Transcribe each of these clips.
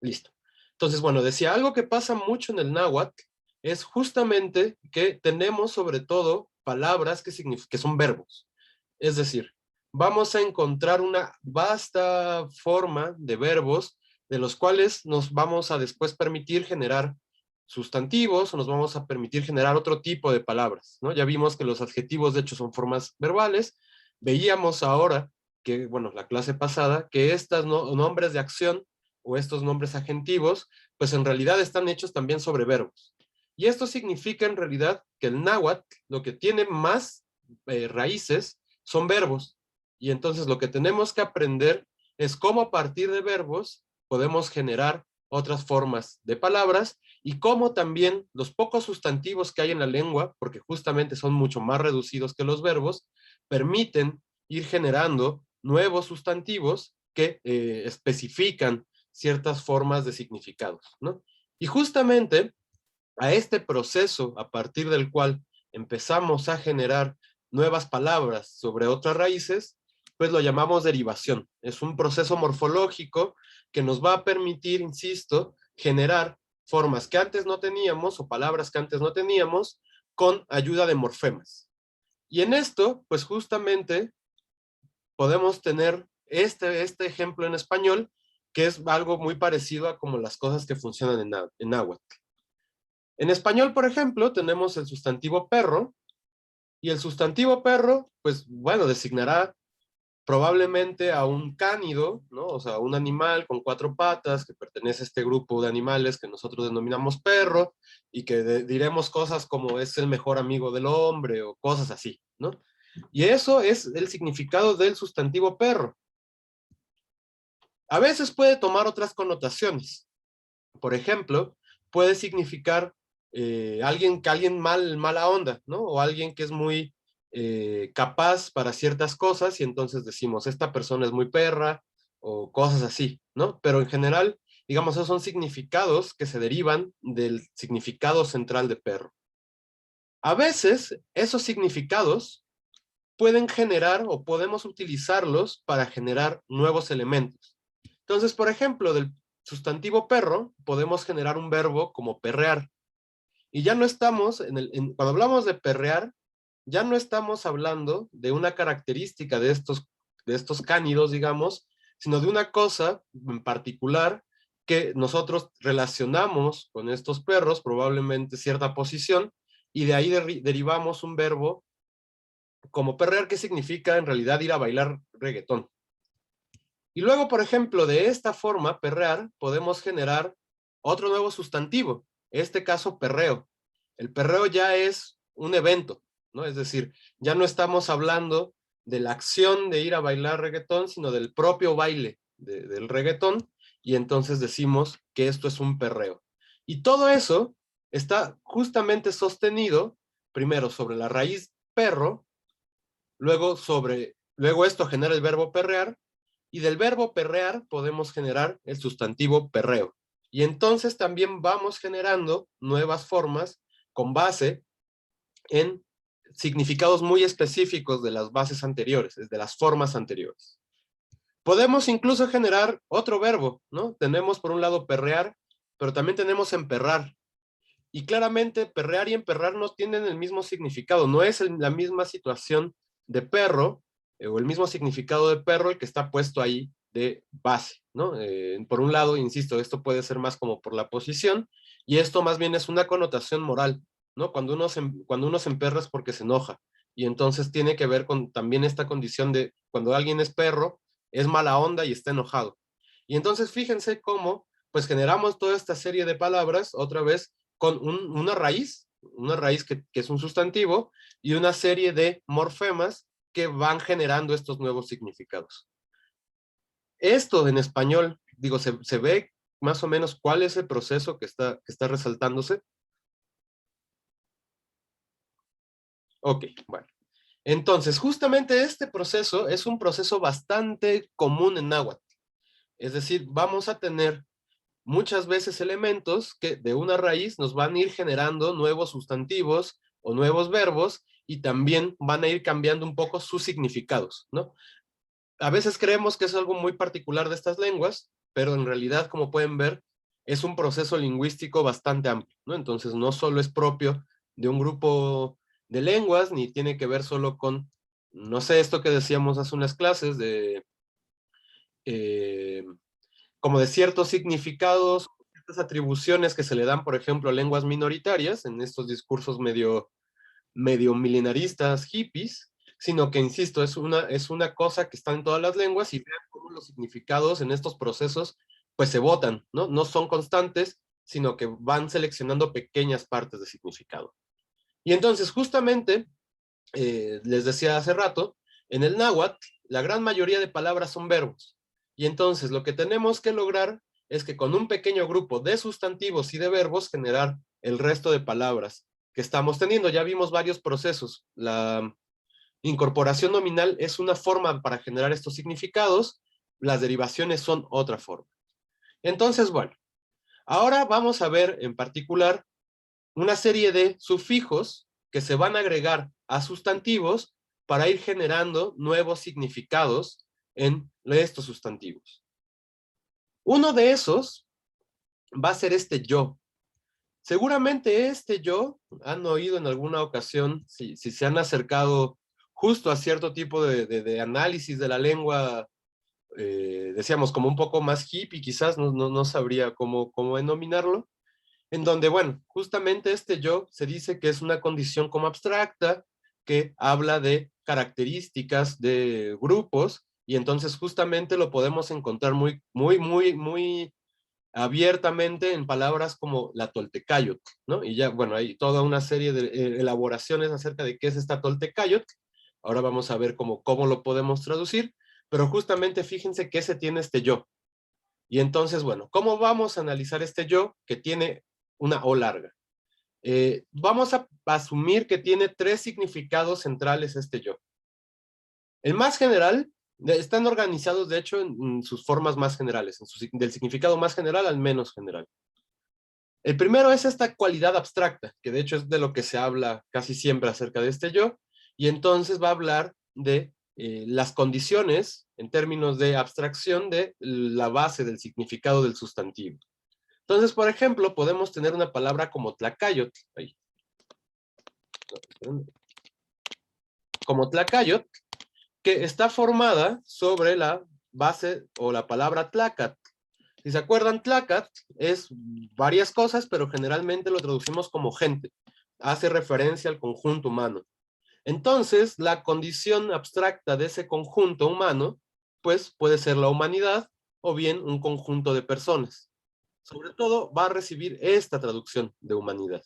Listo. Entonces, bueno, decía, algo que pasa mucho en el náhuatl es justamente que tenemos sobre todo palabras que son verbos. Es decir, vamos a encontrar una vasta forma de verbos de los cuales nos vamos a después permitir generar sustantivos o nos vamos a permitir generar otro tipo de palabras, ¿no? Ya vimos que los adjetivos de hecho son formas verbales. Veíamos ahora que, bueno, la clase pasada, que estos nombres de acción o estos nombres agentivos, pues en realidad están hechos también sobre verbos. Y esto significa en realidad que el náhuatl lo que tiene más raíces son verbos. Y entonces lo que tenemos que aprender es cómo a partir de verbos podemos generar otras formas de palabras y cómo también los pocos sustantivos que hay en la lengua, porque justamente son mucho más reducidos que los verbos, permiten ir generando nuevos sustantivos que especifican ciertas formas de significados, ¿no? Y justamente a este proceso a partir del cual empezamos a generar nuevas palabras sobre otras raíces, pues lo llamamos derivación. Es un proceso morfológico que nos va a permitir, insisto, generar formas que antes no teníamos o palabras que antes no teníamos con ayuda de morfemas. Y en esto, pues justamente podemos tener este ejemplo en español, que es algo muy parecido a como las cosas que funcionan en náhuatl. En español, por ejemplo, tenemos el sustantivo perro, y el sustantivo perro, pues bueno, designará probablemente a un cánido, ¿no? O sea, un animal con 4 patas que pertenece a este grupo de animales que nosotros denominamos perro, y que diremos cosas como es el mejor amigo del hombre o cosas así, ¿no? Y eso es el significado del sustantivo perro. A veces puede tomar otras connotaciones. Por ejemplo, puede significar alguien mala onda, ¿no? O alguien que es muy capaz para ciertas cosas y entonces decimos, esta persona es muy perra o cosas así, ¿no? Pero en general, digamos, esos son significados que se derivan del significado central de perro. A veces, esos significados pueden generar o podemos utilizarlos para generar nuevos elementos. Entonces, por ejemplo, del sustantivo perro, podemos generar un verbo como perrear. Y ya no estamos, cuando hablamos de perrear, ya no estamos hablando de una característica de estos cánidos, digamos, sino de una cosa en particular que nosotros relacionamos con estos perros, probablemente cierta posición, y de ahí derivamos un verbo como perrear, que significa en realidad ir a bailar reggaetón. Y luego, por ejemplo, de esta forma, perrear, podemos generar otro nuevo sustantivo, en este caso perreo. El perreo ya es un evento, ¿no? Es decir, ya no estamos hablando de la acción de ir a bailar reggaetón, sino del propio baile del reggaetón, y entonces decimos que esto es un perreo. Y todo eso está justamente sostenido, primero sobre la raíz perro, luego esto genera el verbo perrear, y del verbo perrear podemos generar el sustantivo perreo. Y entonces también vamos generando nuevas formas con base en significados muy específicos de las bases anteriores, de las formas anteriores. Podemos incluso generar otro verbo, ¿no? Tenemos por un lado perrear, pero también tenemos emperrar. Y claramente perrear y emperrar no tienen el mismo significado, no es la misma situación de perro, o el mismo significado de perro el que está puesto ahí de base, ¿no? Por un lado, insisto, esto puede ser más como por la posición, y esto más bien es una connotación moral, ¿no? Cuando uno se emperra es porque se enoja, y entonces tiene que ver con también esta condición de cuando alguien es perro, es mala onda y está enojado. Y entonces fíjense cómo pues generamos toda esta serie de palabras, otra vez, con una raíz que es un sustantivo, y una serie de morfemas que van generando estos nuevos significados. Esto en español, digo, se ve más o menos cuál es el proceso que está resaltándose. Ok, bueno. Entonces, justamente este proceso es un proceso bastante común en náhuatl. Es decir, vamos a tener muchas veces elementos que de una raíz nos van a ir generando nuevos sustantivos o nuevos verbos, y también van a ir cambiando un poco sus significados, ¿no? A veces creemos que es algo muy particular de estas lenguas, pero en realidad, como pueden ver, es un proceso lingüístico bastante amplio, ¿no? Entonces no solo es propio de un grupo de lenguas, ni tiene que ver solo con, no sé, esto que decíamos hace unas clases de, eh, como de ciertos significados, ciertas atribuciones que se le dan, por ejemplo, a lenguas minoritarias, en estos discursos medio milenaristas, hippies, sino que, insisto, es una cosa que está en todas las lenguas y vean cómo los significados en estos procesos pues se botan, ¿no? No son constantes, sino que van seleccionando pequeñas partes de significado. Y entonces, justamente, les decía hace rato, en el náhuatl, la gran mayoría de palabras son verbos. Y entonces, lo que tenemos que lograr es que con un pequeño grupo de sustantivos y de verbos generar el resto de palabras que estamos teniendo. Ya vimos varios procesos. La incorporación nominal es una forma para generar estos significados, las derivaciones son otra forma. Entonces, bueno, ahora vamos a ver en particular una serie de sufijos que se van a agregar a sustantivos para ir generando nuevos significados en estos sustantivos. Uno de esos va a ser este yo. Seguramente este yo han oído en alguna ocasión, si se han acercado justo a cierto tipo de análisis de la lengua, decíamos como un poco más hippie, quizás no sabría cómo denominarlo, en donde, bueno, justamente este yo se dice que es una condición como abstracta, que habla de características de grupos, y entonces justamente lo podemos encontrar muy abiertamente en palabras como la Toltecayotl, ¿no? Y ya, bueno, hay toda una serie de elaboraciones acerca de qué es esta Toltecayotl. Ahora vamos a ver cómo lo podemos traducir, pero justamente fíjense que ese tiene este yo. Y entonces, bueno, ¿cómo vamos a analizar este yo que tiene una O larga? Vamos a asumir que tiene tres significados centrales este yo. El más general, están organizados de hecho en sus formas más generales, del significado más general al menos general. El primero es esta cualidad abstracta, que de hecho es de lo que se habla casi siempre acerca de este yo, y entonces va a hablar de las condiciones en términos de abstracción de la base del significado del sustantivo. Entonces, por ejemplo, podemos tener una palabra como tlacayotl, como tlacayotl, que está formada sobre la base o la palabra tlacat. Si se acuerdan, tlacat es varias cosas, pero generalmente lo traducimos como gente. Hace referencia al conjunto humano. Entonces, la condición abstracta de ese conjunto humano, pues puede ser la humanidad o bien un conjunto de personas. Sobre todo va a recibir esta traducción de humanidad.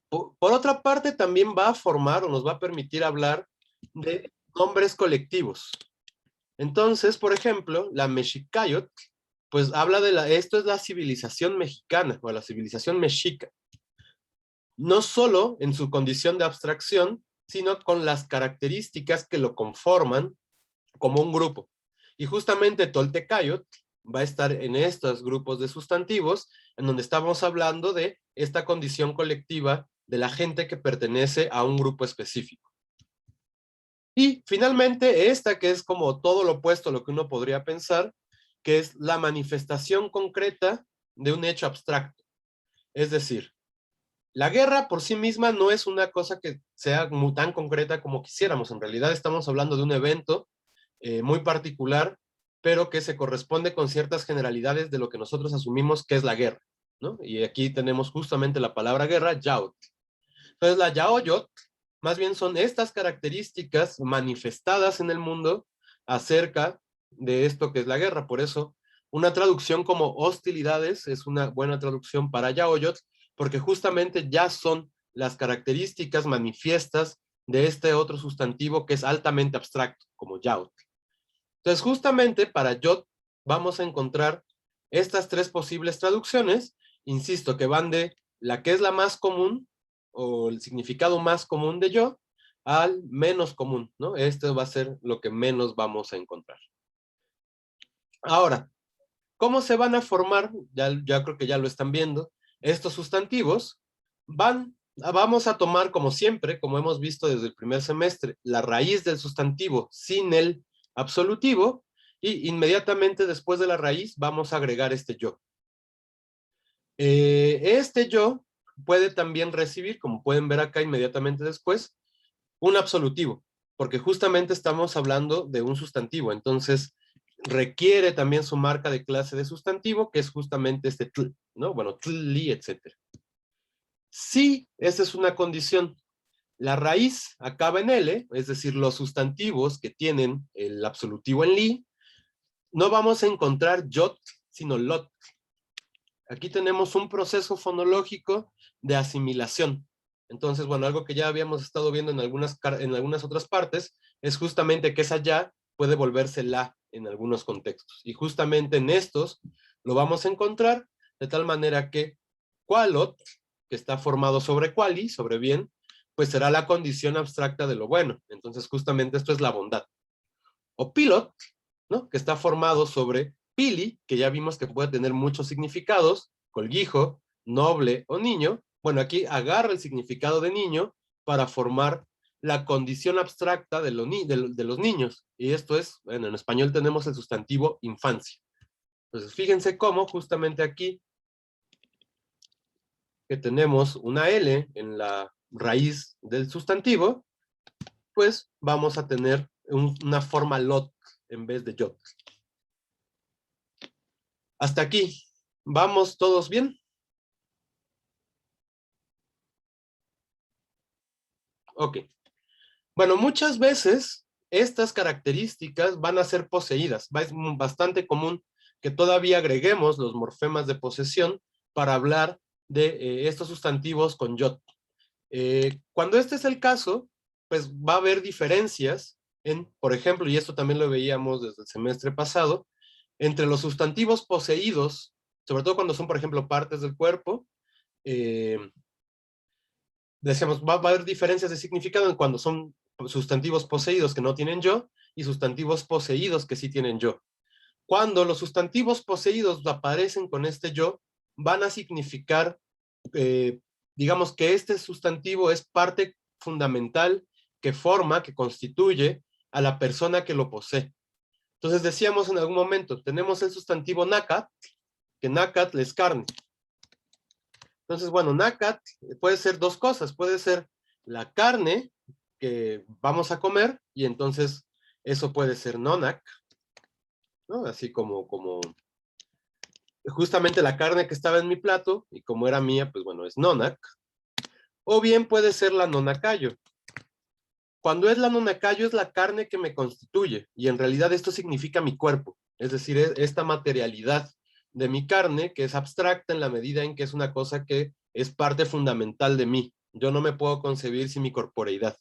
Por otra parte, también va a formar o nos va a permitir hablar de nombres colectivos. Entonces, por ejemplo, la Mexicayotl, pues habla esto es la civilización mexicana o la civilización mexica. No solo en su condición de abstracción, sino con las características que lo conforman como un grupo. Y justamente Toltecayotl va a estar en estos grupos de sustantivos, en donde estamos hablando de esta condición colectiva de la gente que pertenece a un grupo específico. Y finalmente esta que es como todo lo opuesto a lo que uno podría pensar, que es la manifestación concreta de un hecho abstracto. Es decir, la guerra por sí misma no es una cosa que sea tan concreta como quisiéramos. En realidad estamos hablando de un evento muy particular, pero que se corresponde con ciertas generalidades de lo que nosotros asumimos que es la guerra, ¿no? Y aquí tenemos justamente la palabra guerra, yaotl. Entonces la yaoyot, más bien son estas características manifestadas en el mundo acerca de esto que es la guerra. Por eso, una traducción como hostilidades es una buena traducción para yaoyot, porque justamente ya son las características manifiestas de este otro sustantivo que es altamente abstracto, como yaotl. Entonces, justamente para yot vamos a encontrar estas tres posibles traducciones, insisto, que van de la que es la más común, o el significado más común de yo, al menos común, ¿no? Este va a ser lo que menos vamos a encontrar. Ahora, ¿cómo se van a formar? Ya creo que ya lo están viendo. Estos sustantivos vamos a tomar como siempre, como hemos visto desde el primer semestre, la raíz del sustantivo sin el absolutivo, y inmediatamente después de la raíz vamos a agregar este yo. Este yo puede también recibir, como pueden ver acá inmediatamente después, un absolutivo, porque justamente estamos hablando de un sustantivo, entonces requiere también su marca de clase de sustantivo, que es justamente este tl, ¿no? Bueno, tli, etcétera. Si esa es una condición, la raíz acaba en L, es decir, los sustantivos que tienen el absolutivo en li, no vamos a encontrar yot, sino lot. Aquí tenemos un proceso fonológico de asimilación. Entonces, bueno, algo que ya habíamos estado viendo en algunas otras partes es justamente que esa ya puede volverse la en algunos contextos. Y justamente en estos lo vamos a encontrar de tal manera que qualot, que está formado sobre quali, sobre bien, pues será la condición abstracta de lo bueno. Entonces, justamente esto es la bondad. O pilot, ¿no? Que está formado sobre pili, que ya vimos que puede tener muchos significados, colguijo, noble o niño. Bueno, aquí agarra el significado de niño para formar la condición abstracta de los niños. Y esto es, bueno, en español tenemos el sustantivo infancia. Entonces, fíjense cómo justamente aquí que tenemos una L en la raíz del sustantivo, pues vamos a tener una forma lot en vez de yot. Hasta aquí. ¿Vamos todos bien? Ok. Bueno, muchas veces estas características van a ser poseídas. Es bastante común que todavía agreguemos los morfemas de posesión para hablar de estos sustantivos con yot. Cuando este es el caso, pues va a haber diferencias en, por ejemplo, y esto también lo veíamos desde el semestre pasado, entre los sustantivos poseídos, sobre todo cuando son, por ejemplo, partes del cuerpo, eh, decíamos, va a haber diferencias de significado en cuando son sustantivos poseídos que no tienen yo y sustantivos poseídos que sí tienen yo. Cuando los sustantivos poseídos aparecen con este yo, van a significar, eh, digamos que este sustantivo es parte fundamental que forma, que constituye a la persona que lo posee. Entonces decíamos en algún momento, tenemos el sustantivo nacat, que nacat es carne. Entonces, bueno, nacat puede ser dos cosas. Puede ser la carne que vamos a comer y entonces eso puede ser nonak, ¿no? Así como justamente la carne que estaba en mi plato y como era mía, pues bueno, es nonak. O bien puede ser la nonacayo. Cuando es la nonacayo es la carne que me constituye y en realidad esto significa mi cuerpo. Es decir, esta materialidad de mi carne que es abstracta en la medida en que es una cosa que es parte fundamental de mí. Yo no me puedo concebir sin mi corporeidad.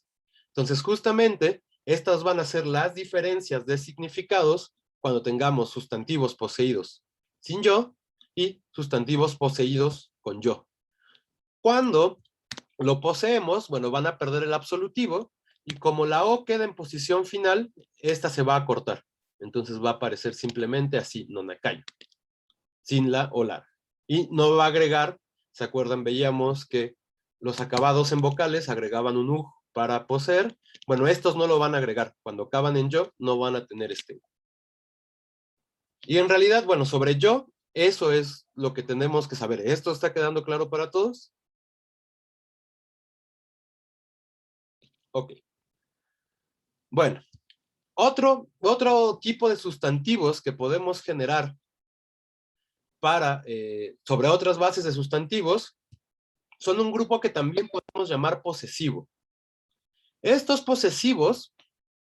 Entonces, justamente, estas van a ser las diferencias de significados cuando tengamos sustantivos poseídos sin yo y sustantivos poseídos con yo. Cuando lo poseemos, bueno, van a perder el absolutivo y como la O queda en posición final, esta se va a cortar. Entonces va a aparecer simplemente así, nonacayo, sin la o la. Y no va a agregar, ¿se acuerdan? Veíamos que los acabados en vocales agregaban un U para poseer. Bueno, estos no lo van a agregar. Cuando acaban en yo, no van a tener este U. Y en realidad, bueno, sobre yo, eso es lo que tenemos que saber. ¿Esto está quedando claro para todos? Ok. Bueno, otro tipo de sustantivos que podemos generar para, sobre otras bases de sustantivos son un grupo que también podemos llamar posesivo. Estos posesivos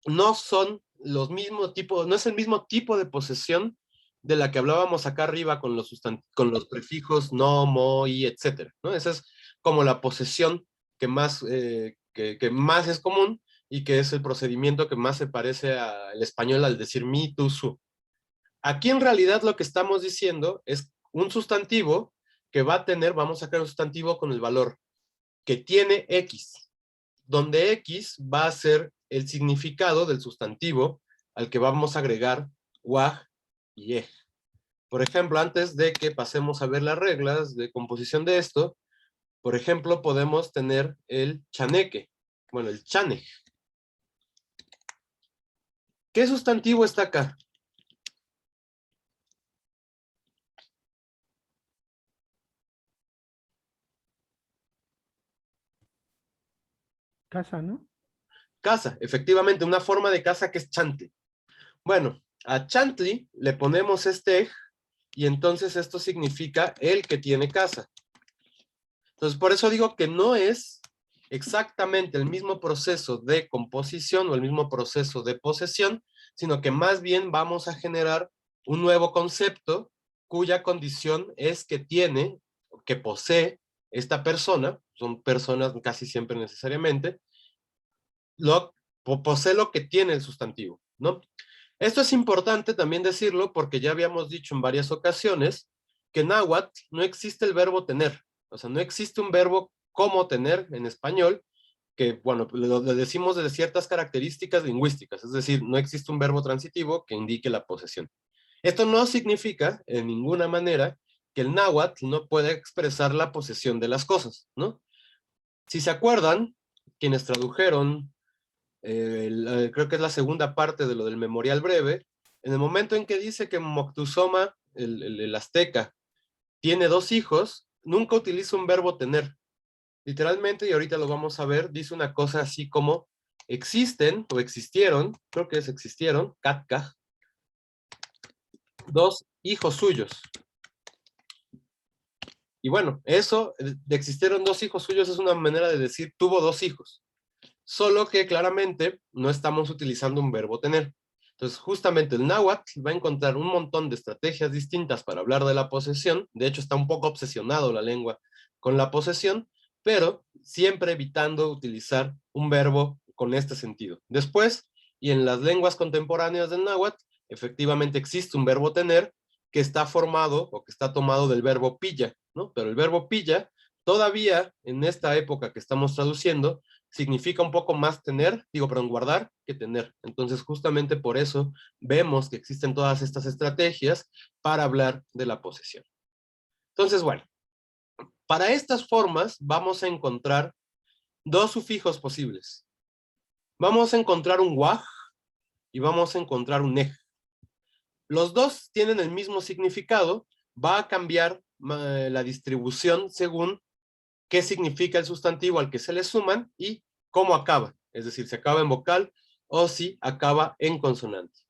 no son los mismos tipos, no es el mismo tipo de posesión de la que hablábamos acá arriba con los prefijos no, mo, y, etcétera, ¿no? Esa es como la posesión que más es común y que es el procedimiento que más se parece al español al decir mi, tú, su. Aquí en realidad lo que estamos diciendo es un sustantivo que va a tener, vamos a sacar un sustantivo con el valor que tiene X, donde X va a ser el significado del sustantivo al que vamos a agregar waj y ej. Por ejemplo, antes de que pasemos a ver las reglas de composición de esto, por ejemplo, podemos tener el chaneque, bueno, el chanej. ¿Qué sustantivo está acá? Casa, ¿no? Casa, efectivamente, una forma de casa que es chantli. Bueno, a chantli le ponemos este ej, y entonces esto significa el que tiene casa. Entonces, por eso digo que no es exactamente el mismo proceso de composición o el mismo proceso de posesión, sino que más bien vamos a generar un nuevo concepto cuya condición es que tiene, que posee esta persona, son personas casi siempre necesariamente, posee lo que tiene el sustantivo, ¿no? Esto es importante también decirlo porque ya habíamos dicho en varias ocasiones que en náhuatl no existe el verbo tener, o sea, no existe un verbo como tener en español, que, bueno, lo decimos de ciertas características lingüísticas, es decir, no existe un verbo transitivo que indique la posesión. Esto no significa, en ninguna manera, que el náhuatl no pueda expresar la posesión de las cosas, ¿no? Si se acuerdan, quienes tradujeron creo que es la segunda parte de lo del memorial breve, en el momento en que dice que Moctezuma, el azteca, tiene 2 hijos, nunca utiliza un verbo tener. Literalmente, y ahorita lo vamos a ver, dice una cosa así como existen o existieron, creo que es existieron, Katka, 2 hijos suyos. Y bueno, eso de existieron 2 hijos suyos es una manera de decir tuvo 2 hijos. Solo que claramente no estamos utilizando un verbo tener. Entonces, justamente el náhuatl va a encontrar un montón de estrategias distintas para hablar de la posesión. De hecho, está un poco obsesionado la lengua con la posesión, pero siempre evitando utilizar un verbo con este sentido. Después, y en las lenguas contemporáneas del náhuatl, efectivamente existe un verbo tener que está formado o que está tomado del verbo pilla, ¿no? Pero el verbo pilla, todavía en esta época que estamos traduciendo, significa un poco más tener, perdón, guardar que tener. Entonces, justamente por eso vemos que existen todas estas estrategias para hablar de la posesión. Entonces, bueno, para estas formas vamos a encontrar 2 sufijos posibles. Vamos a encontrar un waj y vamos a encontrar un ej. Los dos tienen el mismo significado, va a cambiar la distribución según qué significa el sustantivo al que se le suman y cómo acaba, es decir, si acaba en vocal o si acaba en consonante.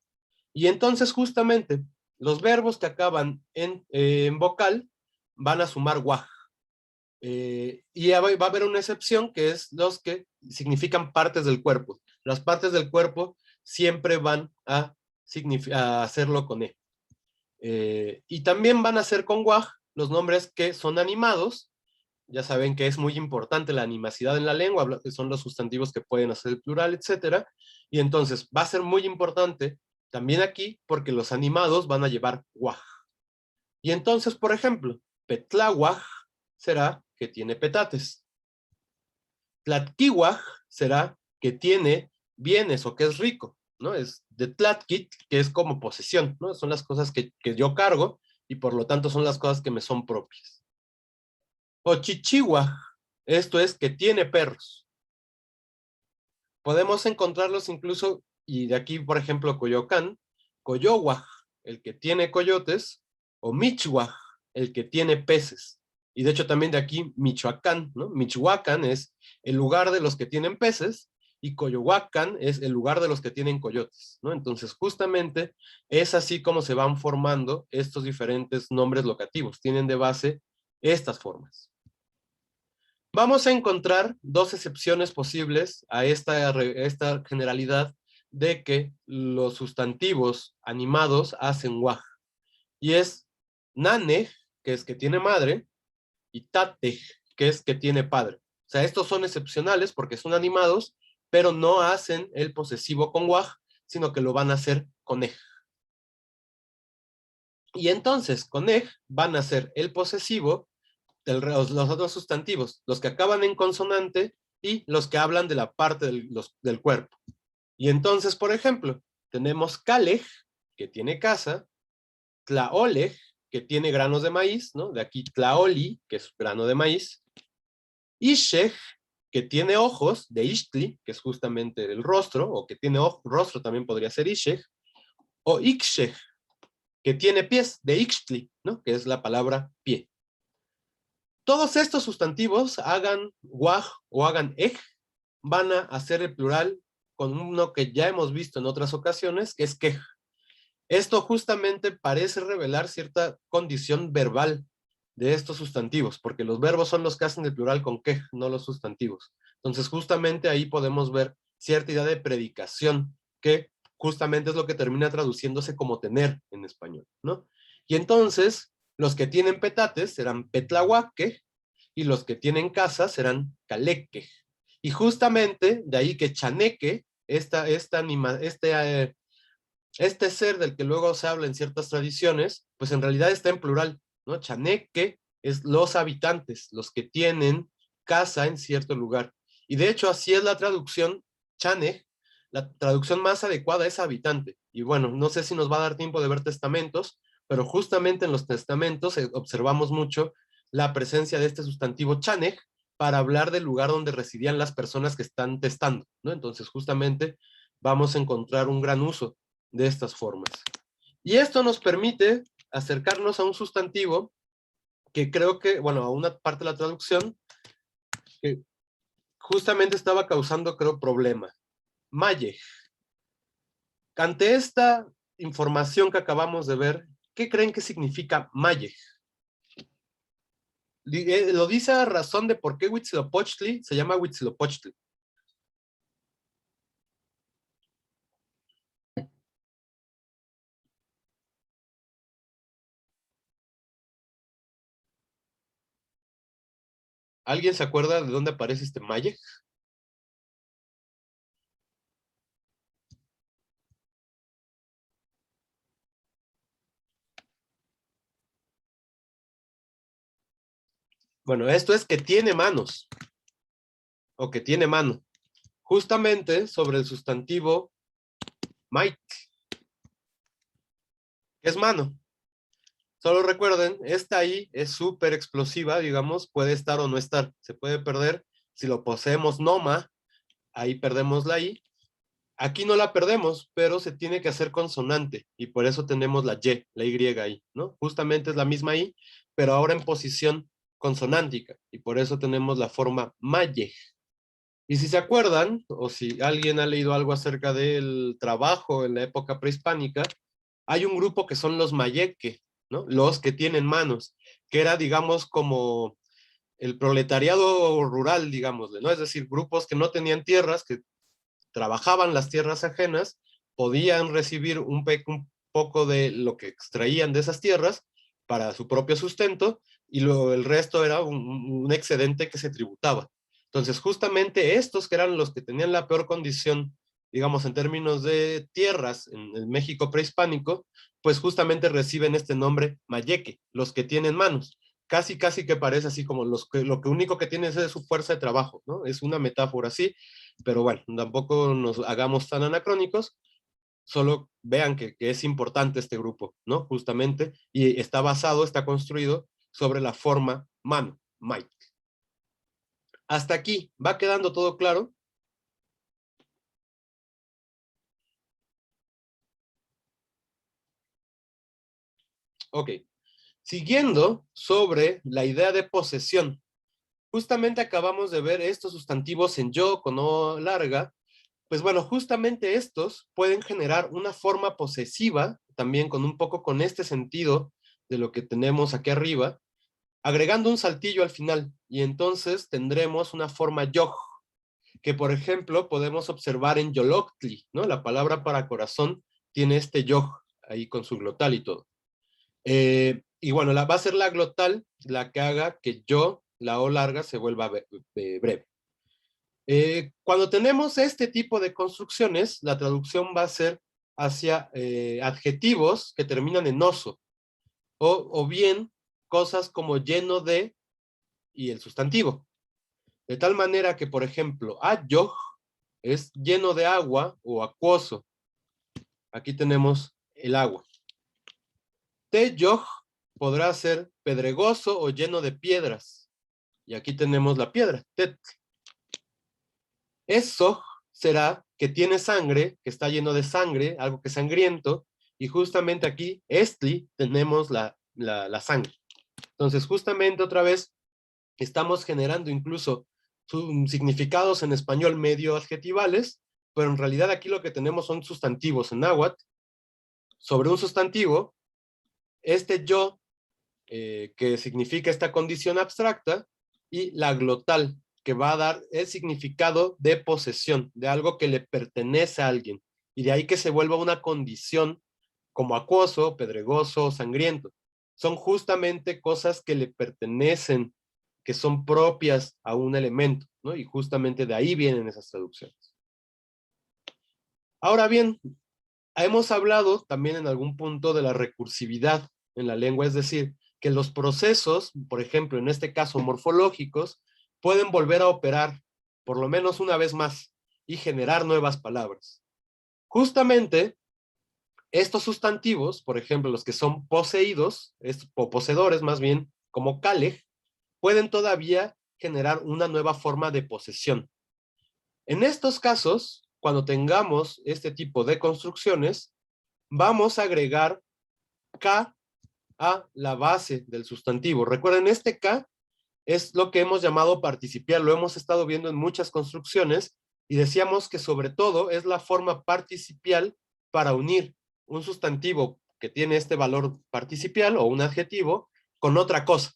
Y entonces justamente los verbos que acaban en vocal van a sumar guaj. Y va a haber una excepción que es los que significan partes del cuerpo. Las partes del cuerpo siempre van a hacerlo con e. Y también van a ser con guaj los nombres que son animados. Ya saben que es muy importante la animacidad en la lengua, que son los sustantivos que pueden hacer el plural, etcétera. Y entonces va a ser muy importante también aquí porque los animados van a llevar guaj. Y entonces, por ejemplo, petlaguaj será que tiene petates. Tlatquihuaj será que tiene bienes o que es rico, ¿no? Es de tlatkit, que es como posesión, ¿no? Son las cosas que yo cargo y por lo tanto son las cosas que me son propias. O chichihuaj, esto es que tiene perros. Podemos encontrarlos incluso, y de aquí, por ejemplo, Coyoacán, Coyohuaj, el que tiene coyotes, o Michoaj, el que tiene peces. Y de hecho también de aquí Michoacán, ¿no? Michoacán es el lugar de los que tienen peces, y Coyohuacán es el lugar de los que tienen coyotes, ¿no? Entonces, justamente es así como se van formando estos diferentes nombres locativos. Tienen de base estas formas. Vamos a encontrar 2 excepciones posibles a esta generalidad de que los sustantivos animados hacen guaj. Y es nanej, que es que tiene madre, y tatej, que es que tiene padre. O sea, estos son excepcionales porque son animados, pero no hacen el posesivo con guaj, sino que lo van a hacer con ej. Y entonces, con ej van a hacer el posesivo los otros sustantivos, los que acaban en consonante y los que hablan de la parte del cuerpo. Y entonces, por ejemplo, tenemos calej, que tiene casa, tlaolej, que tiene granos de maíz, ¿no? De aquí tlaoli, que es grano de maíz, ishej, que tiene ojos, de ishtli, que es justamente el rostro, o que tiene rostro también podría ser ishej, o ikshej, que tiene pies, de ixtli, ¿no? Que es la palabra pie. Todos estos sustantivos hagan guaj o hagan ej, van a hacer el plural con uno que ya hemos visto en otras ocasiones, que es quej. Esto justamente parece revelar cierta condición verbal de estos sustantivos, porque los verbos son los que hacen el plural con quej, no los sustantivos. Entonces, justamente ahí podemos ver cierta idea de predicación, que justamente es lo que termina traduciéndose como tener en español, ¿no? Y entonces, los que tienen petates serán petlahuaque, y los que tienen casa serán caleque. Y justamente de ahí que chaneque, este ser del que luego se habla en ciertas tradiciones, pues en realidad está en plural, ¿no? Chaneque es los habitantes, los que tienen casa en cierto lugar. Y de hecho así es la traducción chane, la traducción más adecuada es habitante. Y bueno, no sé si nos va a dar tiempo de ver testamentos, pero justamente en los testamentos observamos mucho la presencia de este sustantivo chanej para hablar del lugar donde residían las personas que están testando, ¿no? Entonces justamente vamos a encontrar un gran uso de estas formas. Y esto nos permite acercarnos a un sustantivo que creo que, bueno, a una parte de la traducción que justamente estaba causando, creo, problema. Malle. Ante esta información que acabamos de ver, ¿qué creen que significa Malle? Lo dice a razón de por qué Huitzilopochtli se llama Huitzilopochtli. ¿Alguien se acuerda de dónde aparece este Malle? Bueno, esto es que tiene manos, o que tiene mano. Justamente sobre el sustantivo Mait, que es mano. Solo recuerden, esta I es súper explosiva, digamos, puede estar o no estar, se puede perder. Si lo poseemos noma, ahí perdemos la I. Aquí no la perdemos, pero se tiene que hacer consonante, y por eso tenemos la Y ahí, ¿no? Justamente es la misma I, pero ahora en posición consonántica, y por eso tenemos la forma maye. Y si se acuerdan, o si alguien ha leído algo acerca del trabajo en la época prehispánica, hay un grupo que son los mayeque, ¿no? Los que tienen manos, que era, digamos, como el proletariado rural, digámosle, ¿no? Es decir, grupos que no tenían tierras, que trabajaban las tierras ajenas, podían recibir un poco de lo que extraían de esas tierras para su propio sustento, y luego el resto era un excedente que se tributaba. Entonces, justamente estos que eran los que tenían la peor condición, digamos, en términos de tierras en el México prehispánico, pues justamente reciben este nombre mayeque, los que tienen manos. Casi, casi que parece así como lo que único que tienen es su fuerza de trabajo, ¿no? Es una metáfora así, pero bueno, tampoco nos hagamos tan anacrónicos, solo vean que es importante este grupo, ¿no? Justamente, y está basado, está construido sobre la forma mano, might. Hasta aquí, ¿va quedando todo claro? Ok. Siguiendo sobre la idea de posesión, justamente acabamos de ver estos sustantivos en yo con o larga. Pues bueno, justamente estos pueden generar una forma posesiva, también con un poco con este sentido de lo que tenemos aquí arriba, agregando un saltillo al final, y entonces tendremos una forma yoj, que por ejemplo podemos observar en yoloctli, ¿no? La palabra para corazón tiene este yoj ahí con su glotal y todo. Y bueno, va a ser la glotal la que haga que yo, la o larga, se vuelva breve. Cuando tenemos este tipo de construcciones, la traducción va a ser hacia adjetivos que terminan en oso, o bien cosas como lleno de y el sustantivo. De tal manera que, por ejemplo, ayoj es lleno de agua o acuoso. Aquí tenemos el agua. Teyoj podrá ser pedregoso o lleno de piedras. Y aquí tenemos la piedra, tet. Eso será que tiene sangre, que está lleno de sangre, algo que es sangriento, y justamente aquí, estli, tenemos la sangre. Entonces, justamente otra vez, estamos generando incluso significados en español medio adjetivales, pero en realidad aquí lo que tenemos son sustantivos en náhuatl. Sobre un sustantivo, este yo, que significa esta condición abstracta, y la glotal, que va a dar el significado de posesión, de algo que le pertenece a alguien, y de ahí que se vuelva una condición como acuoso, pedregoso, sangriento. Son justamente cosas que le pertenecen, que son propias a un elemento, ¿no? Y justamente de ahí vienen esas traducciones. Ahora bien, hemos hablado también en algún punto de la recursividad en la lengua, es decir, que los procesos, por ejemplo, en este caso morfológicos, pueden volver a operar por lo menos una vez más y generar nuevas palabras. Justamente, estos sustantivos, por ejemplo, los que son poseídos, o poseedores más bien, como caleg, pueden todavía generar una nueva forma de posesión. En estos casos, cuando tengamos este tipo de construcciones, vamos a agregar K a la base del sustantivo. Recuerden, este K es lo que hemos llamado participial, lo hemos estado viendo en muchas construcciones y decíamos que sobre todo es la forma participial para unir un sustantivo que tiene este valor participial o un adjetivo con otra cosa.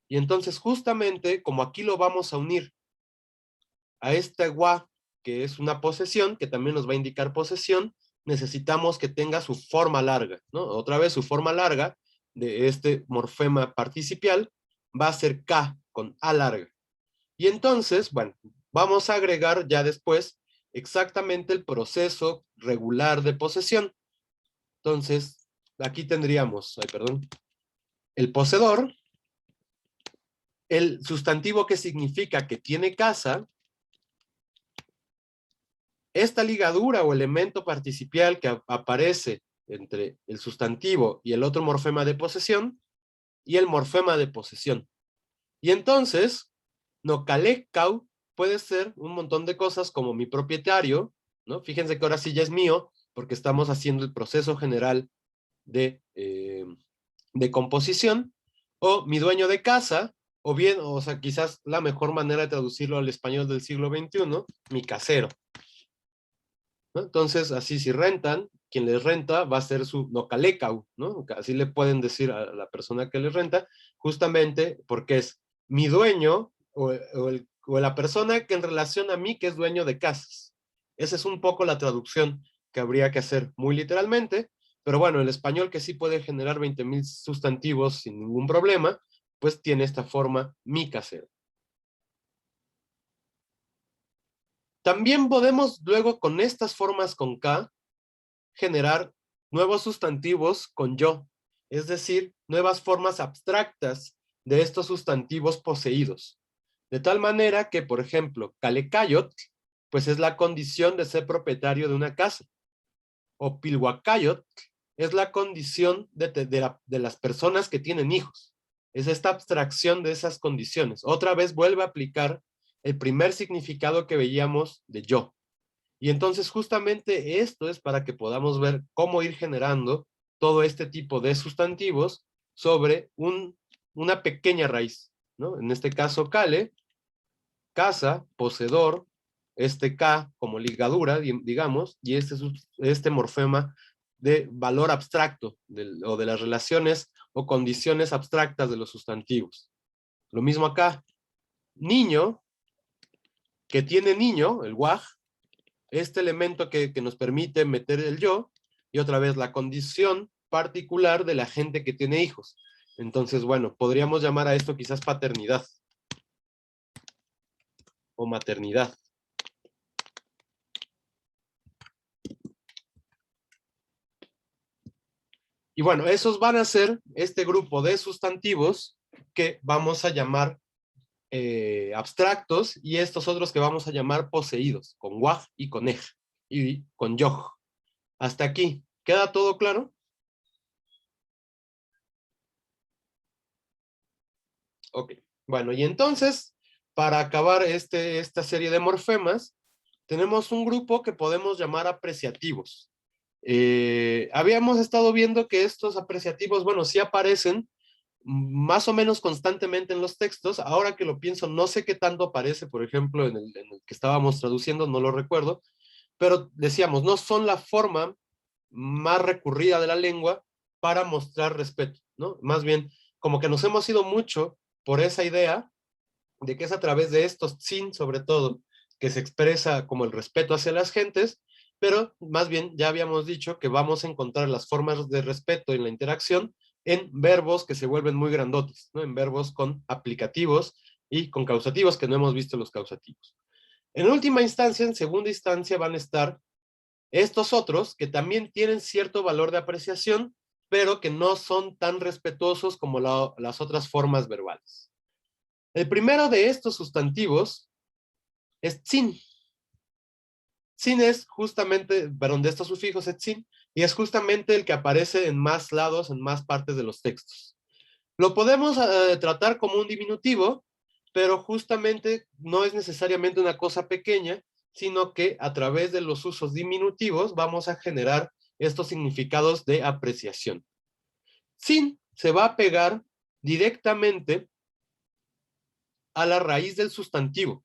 Y entonces justamente como aquí lo vamos a unir a este gua, que es una posesión, que también nos va a indicar posesión, necesitamos que tenga su forma larga, ¿no? Otra vez su forma larga de este morfema participial va a ser K con A larga. Y entonces, bueno, vamos a agregar ya después exactamente el proceso regular de posesión. Entonces, aquí tendríamos, perdón, el poseedor, el sustantivo que significa que tiene casa, esta ligadura o elemento participial que aparece entre el sustantivo y el otro morfema de posesión, y el morfema de posesión. Y entonces, Nocalecau puede ser un montón de cosas como mi propietario, ¿no? Fíjense que ahora sí ya es mío, porque estamos haciendo el proceso general de composición, o mi dueño de casa, o bien, o sea, quizás la mejor manera de traducirlo al español del siglo XXI, mi casero, ¿no? Entonces, así si rentan, quien les renta va a ser su nocalecau, ¿no? Así le pueden decir a la persona que les renta, justamente porque es mi dueño o la persona que en relación a mí que es dueño de casas. Esa es un poco la traducción que habría que hacer muy literalmente, pero bueno, el español que sí puede generar 20,000 sustantivos sin ningún problema, pues tiene esta forma mi casero. También podemos luego con estas formas con K generar nuevos sustantivos con yo, es decir, nuevas formas abstractas de estos sustantivos poseídos. De tal manera que, por ejemplo, calecayot, pues es la condición de ser propietario de una casa, o pilhuacayot es la condición de las personas que tienen hijos. Es esta abstracción de esas condiciones. Otra vez vuelve a aplicar el primer significado que veíamos de yo. Y entonces justamente esto es para que podamos ver cómo ir generando todo este tipo de sustantivos sobre una pequeña raíz, ¿no? En este caso, cale, casa, poseedor, este K como ligadura, digamos, y este morfema de valor abstracto o de las relaciones o condiciones abstractas de los sustantivos. Lo mismo acá, niño, que tiene niño, el guaj, este elemento que nos permite meter el yo, y otra vez la condición particular de la gente que tiene hijos. Entonces, bueno, podríamos llamar a esto quizás paternidad o maternidad. Y bueno, esos van a ser este grupo de sustantivos que vamos a llamar abstractos, y estos otros que vamos a llamar poseídos, con waj y con ej, y con yoj. Hasta aquí, ¿queda todo claro? Ok, bueno, y entonces, para acabar esta serie de morfemas, tenemos un grupo que podemos llamar apreciativos. Habíamos estado viendo que estos apreciativos, bueno, sí aparecen, más o menos constantemente en los textos. Ahora que lo pienso, no sé qué tanto aparece, por ejemplo, en el que estábamos traduciendo, no lo recuerdo, pero decíamos, no son la forma más recurrida de la lengua para mostrar respeto, ¿no? Más bien, como que nos hemos ido mucho por esa idea de que es a través de estos sin, sobre todo, que se expresa como el respeto hacia las gentes, pero más bien ya habíamos dicho que vamos a encontrar las formas de respeto en la interacción en verbos que se vuelven muy grandotes, ¿no? En verbos con aplicativos y con causativos, que no hemos visto los causativos. En última instancia, en segunda instancia, van a estar estos otros que también tienen cierto valor de apreciación, pero que no son tan respetuosos como las otras formas verbales. El primero de estos sustantivos es tsin. Tsin es justamente, perdón, de estos sufijos es tsin, y es justamente el que aparece en más lados, en más partes de los textos. Lo podemos tratar como un diminutivo, pero justamente no es necesariamente una cosa pequeña, sino que a través de los usos diminutivos vamos a generar estos significados de apreciación. Sin se va a pegar directamente a la raíz del sustantivo,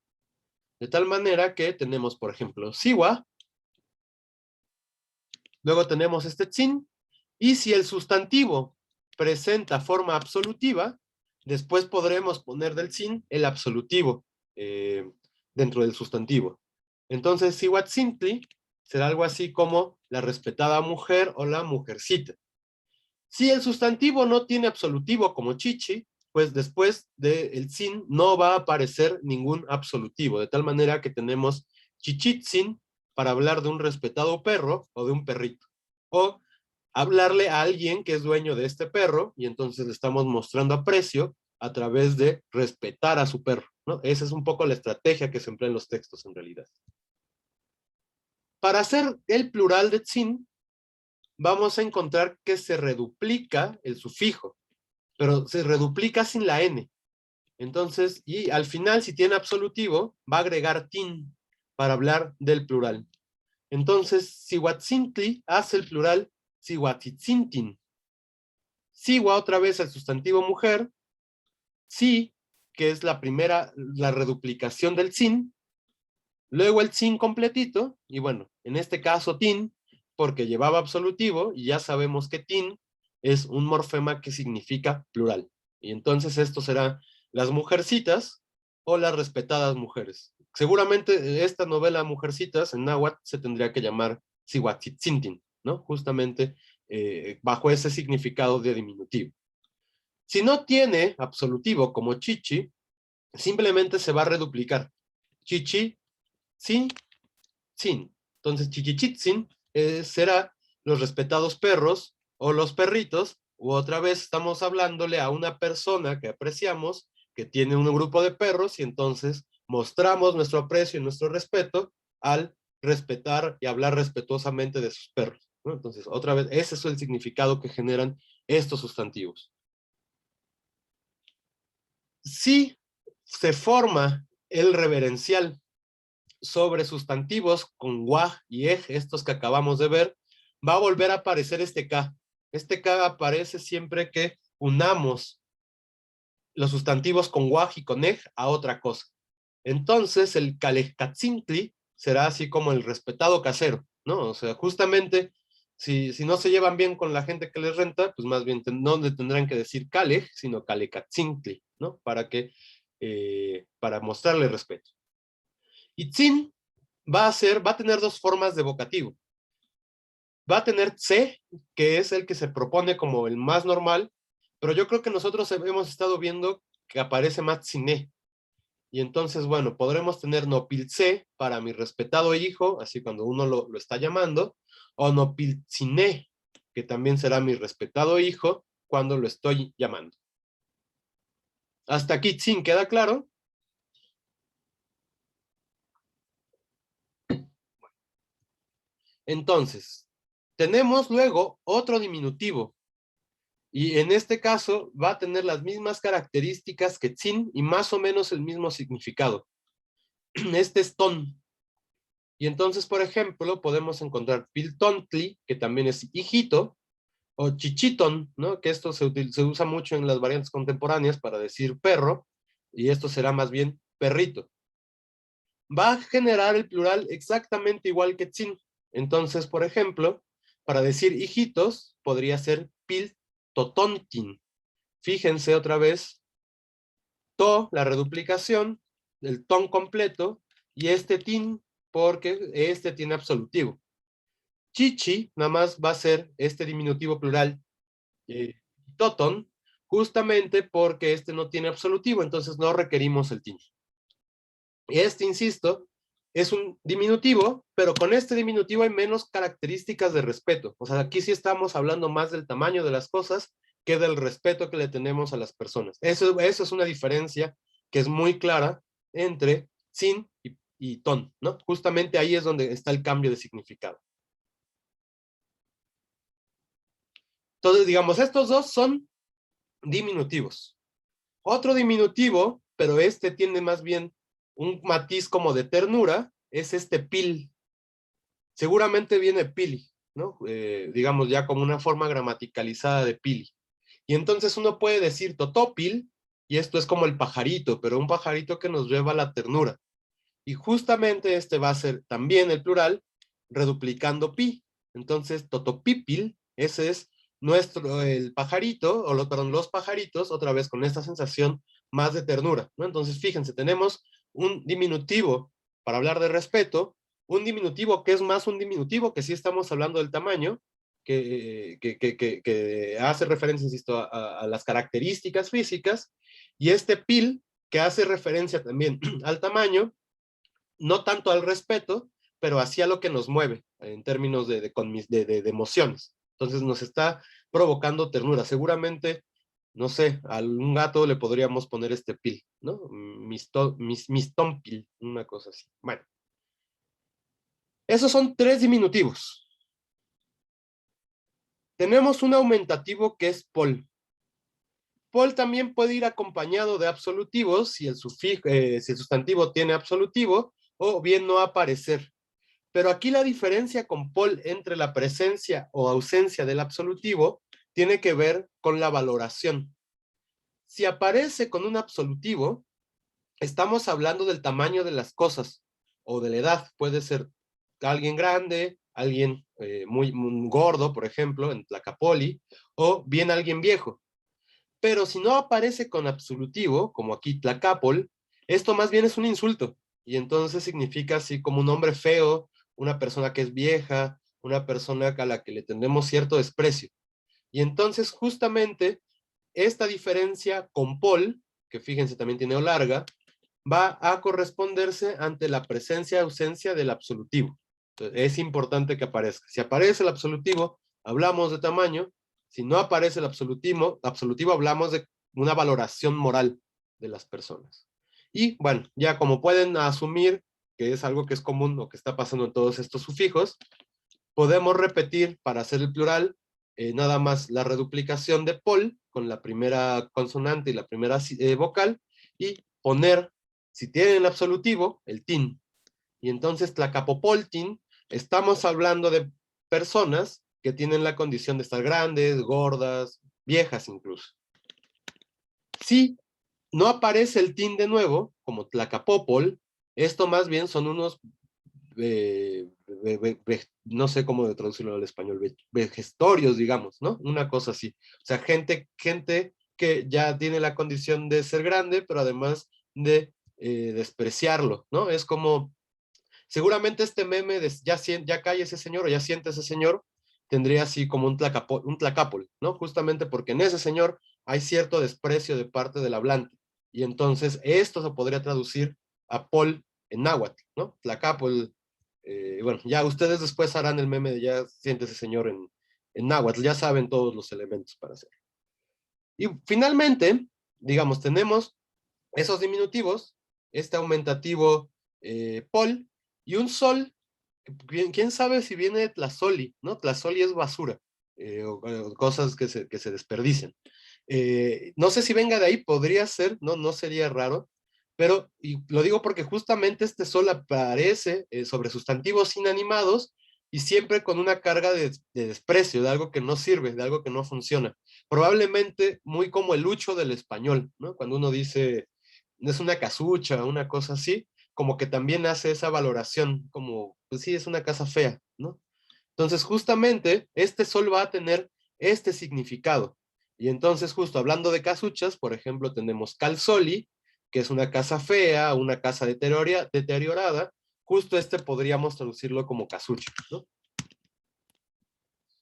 de tal manera que tenemos, por ejemplo, siwa, luego tenemos este tsin, y si el sustantivo presenta forma absolutiva, después podremos poner del sin el absolutivo dentro del sustantivo. Entonces, siwatzintli será algo así como la respetada mujer o la mujercita. Si el sustantivo no tiene absolutivo como chichi, pues después del sin no va a aparecer ningún absolutivo, de tal manera que tenemos chichitzin para hablar de un respetado perro o de un perrito. O hablarle a alguien que es dueño de este perro y entonces le estamos mostrando aprecio a través de respetar a su perro, ¿no? Esa es un poco la estrategia que se emplea en los textos en realidad. Para hacer el plural de tzin, vamos a encontrar que se reduplica el sufijo, pero se reduplica sin la n. Entonces, y al final, si tiene absolutivo, va a agregar tin para hablar del plural. Entonces, sihuatzintli hace el plural sihuatzitzintin. Siwa otra vez el sustantivo mujer, si, que es la primera, la reduplicación del sin, luego el sin completito, y bueno, en este caso tin, porque llevaba absolutivo, y ya sabemos que tin es un morfema que significa plural. Y entonces esto será las mujercitas o las respetadas mujeres. Seguramente esta novela Mujercitas en náhuatl se tendría que llamar Sihuatzitzintin, ¿no? Justamente bajo ese significado de diminutivo. Si no tiene absolutivo como chichi, simplemente se va a reduplicar. Chichi, sin, sin. Entonces, chichichitzin será los respetados perros o los perritos, u otra vez estamos hablándole a una persona que apreciamos, que tiene un grupo de perros, y entonces mostramos nuestro aprecio y nuestro respeto al respetar y hablar respetuosamente de sus perros, ¿no? Entonces, otra vez, ese es el significado que generan estos sustantivos. Si se forma el reverencial sobre sustantivos con wa y ej, estos que acabamos de ver, va a volver a aparecer este k. Este k aparece siempre que unamos los sustantivos con wa y con ej a otra cosa. Entonces el calejcatzintli será así como el respetado casero, ¿no? O sea, justamente si no se llevan bien con la gente que les renta, pues más bien no le tendrán que decir calej, sino calecatzintli, ¿no? Para mostrarle respeto. Y tzin va a tener dos formas de vocativo. Va a tener tse, que es el que se propone como el más normal, pero yo creo que nosotros hemos estado viendo que aparece más tzine. Y entonces, bueno, podremos tener nopiltse para mi respetado hijo, así cuando uno lo está llamando, o nopiltzine, que también será mi respetado hijo cuando lo estoy llamando. Hasta aquí, tzin, ¿queda claro? Entonces, tenemos luego otro diminutivo, y en este caso va a tener las mismas características que tzin y más o menos el mismo significado. Este es ton. Y entonces, por ejemplo, podemos encontrar piltontli, que también es hijito, o chichiton, ¿no? Que esto se usa mucho en las variantes contemporáneas para decir perro, y esto será más bien perrito. Va a generar el plural exactamente igual que tzin. Entonces, por ejemplo, para decir hijitos, podría ser pil totontin. Fíjense otra vez, to, la reduplicación, el ton completo, y este tin, porque este tiene absolutivo. Chichi, nada más va a ser este diminutivo plural, toton, justamente porque este no tiene absolutivo, entonces no requerimos el tin. Este, insisto, es un diminutivo, pero con este diminutivo hay menos características de respeto. O sea, aquí sí estamos hablando más del tamaño de las cosas que del respeto que le tenemos a las personas. Eso es una diferencia que es muy clara entre sin y ton, ¿no? Justamente ahí es donde está el cambio de significado. Entonces, digamos, estos dos son diminutivos. Otro diminutivo, pero este tiene más bien un matiz como de ternura, es este pil. Seguramente viene pili, ¿no? Digamos ya como una forma gramaticalizada de pili. Y entonces uno puede decir totópil, y esto es como el pajarito, pero un pajarito que nos lleva a la ternura. Y justamente este va a ser también el plural, reduplicando pi. Entonces, totopípil, ese es el pajarito, o perdón, los pajaritos, otra vez con esta sensación más de ternura, ¿no? Entonces, fíjense, tenemos un diminutivo para hablar de respeto, un diminutivo que es más un diminutivo, que sí estamos hablando del tamaño, que hace referencia, insisto, a las características físicas, y este pil, que hace referencia también al tamaño, no tanto al respeto, pero hacia lo que nos mueve en términos de emociones. Entonces nos está provocando ternura. Seguramente, no sé, a un gato le podríamos poner este pil, ¿no? Mistompil, una cosa así. Bueno, esos son tres diminutivos. Tenemos un aumentativo que es pol. Pol también puede ir acompañado de absolutivos si el sustantivo tiene absolutivo, o bien no aparecer. Pero aquí la diferencia con Paul entre la presencia o ausencia del absolutivo tiene que ver con la valoración. Si aparece con un absolutivo, estamos hablando del tamaño de las cosas o de la edad. Puede ser alguien grande, alguien muy gordo, por ejemplo, en Tlacapoli, o bien alguien viejo. Pero si no aparece con absolutivo, como aquí Tlacapol, esto más bien es un insulto. Y entonces significa así como un hombre feo, una persona que es vieja, una persona a la que le tendremos cierto desprecio. Y entonces justamente esta diferencia con Pol, que fíjense también tiene O larga, va a corresponderse ante la presencia y ausencia del absolutivo. Entonces, es importante que aparezca. Si aparece el absolutivo, hablamos de tamaño. Si no aparece el absolutivo hablamos de una valoración moral de las personas. Y bueno, ya como pueden asumir que es algo que es común o que está pasando en todos estos sufijos, podemos repetir para hacer el plural nada más la reduplicación de pol con la primera consonante y la primera vocal, y poner, si tienen el absolutivo, el tin. Y entonces tlacapopoltin, estamos hablando de personas que tienen la condición de estar grandes, gordas, viejas incluso. Si no aparece el tin de nuevo, como tlacapopol, esto más bien son unos no sé cómo traducirlo al español, vejestorios, digamos, ¿no? Una cosa así. O sea, gente que ya tiene la condición de ser grande, pero además de despreciarlo, ¿no? Es como, seguramente este meme de ya cae ese señor o ya siente ese señor, tendría así como un tlacapol, ¿no? Justamente porque en ese señor hay cierto desprecio de parte del hablante. Y entonces esto se podría traducir a pol en náhuatl, ¿no? Tlacapol. Bueno, ya ustedes después harán el meme de ya siente ese señor en náhuatl, ya saben todos los elementos para hacerlo. Y finalmente, digamos, tenemos esos diminutivos, este aumentativo pol, y un sol, quién sabe si viene de tlazoli, ¿no? Tlazoli es basura, o cosas que se desperdician. No sé si venga de ahí, podría ser, no sería raro, pero y lo digo porque justamente este sol aparece sobre sustantivos inanimados, y siempre con una carga de desprecio, de algo que no sirve, de algo que no funciona. Probablemente muy como el lucho del español, ¿no? Cuando uno dice, es una casucha, una cosa así, como que también hace esa valoración, como, pues sí, es una casa fea, ¿no? Entonces, justamente, este sol va a tener este significado. Y entonces, justo hablando de casuchas, por ejemplo, tenemos calzoli, que es una casa fea, una casa deteriorada. Justo este podríamos traducirlo como casucha, ¿no?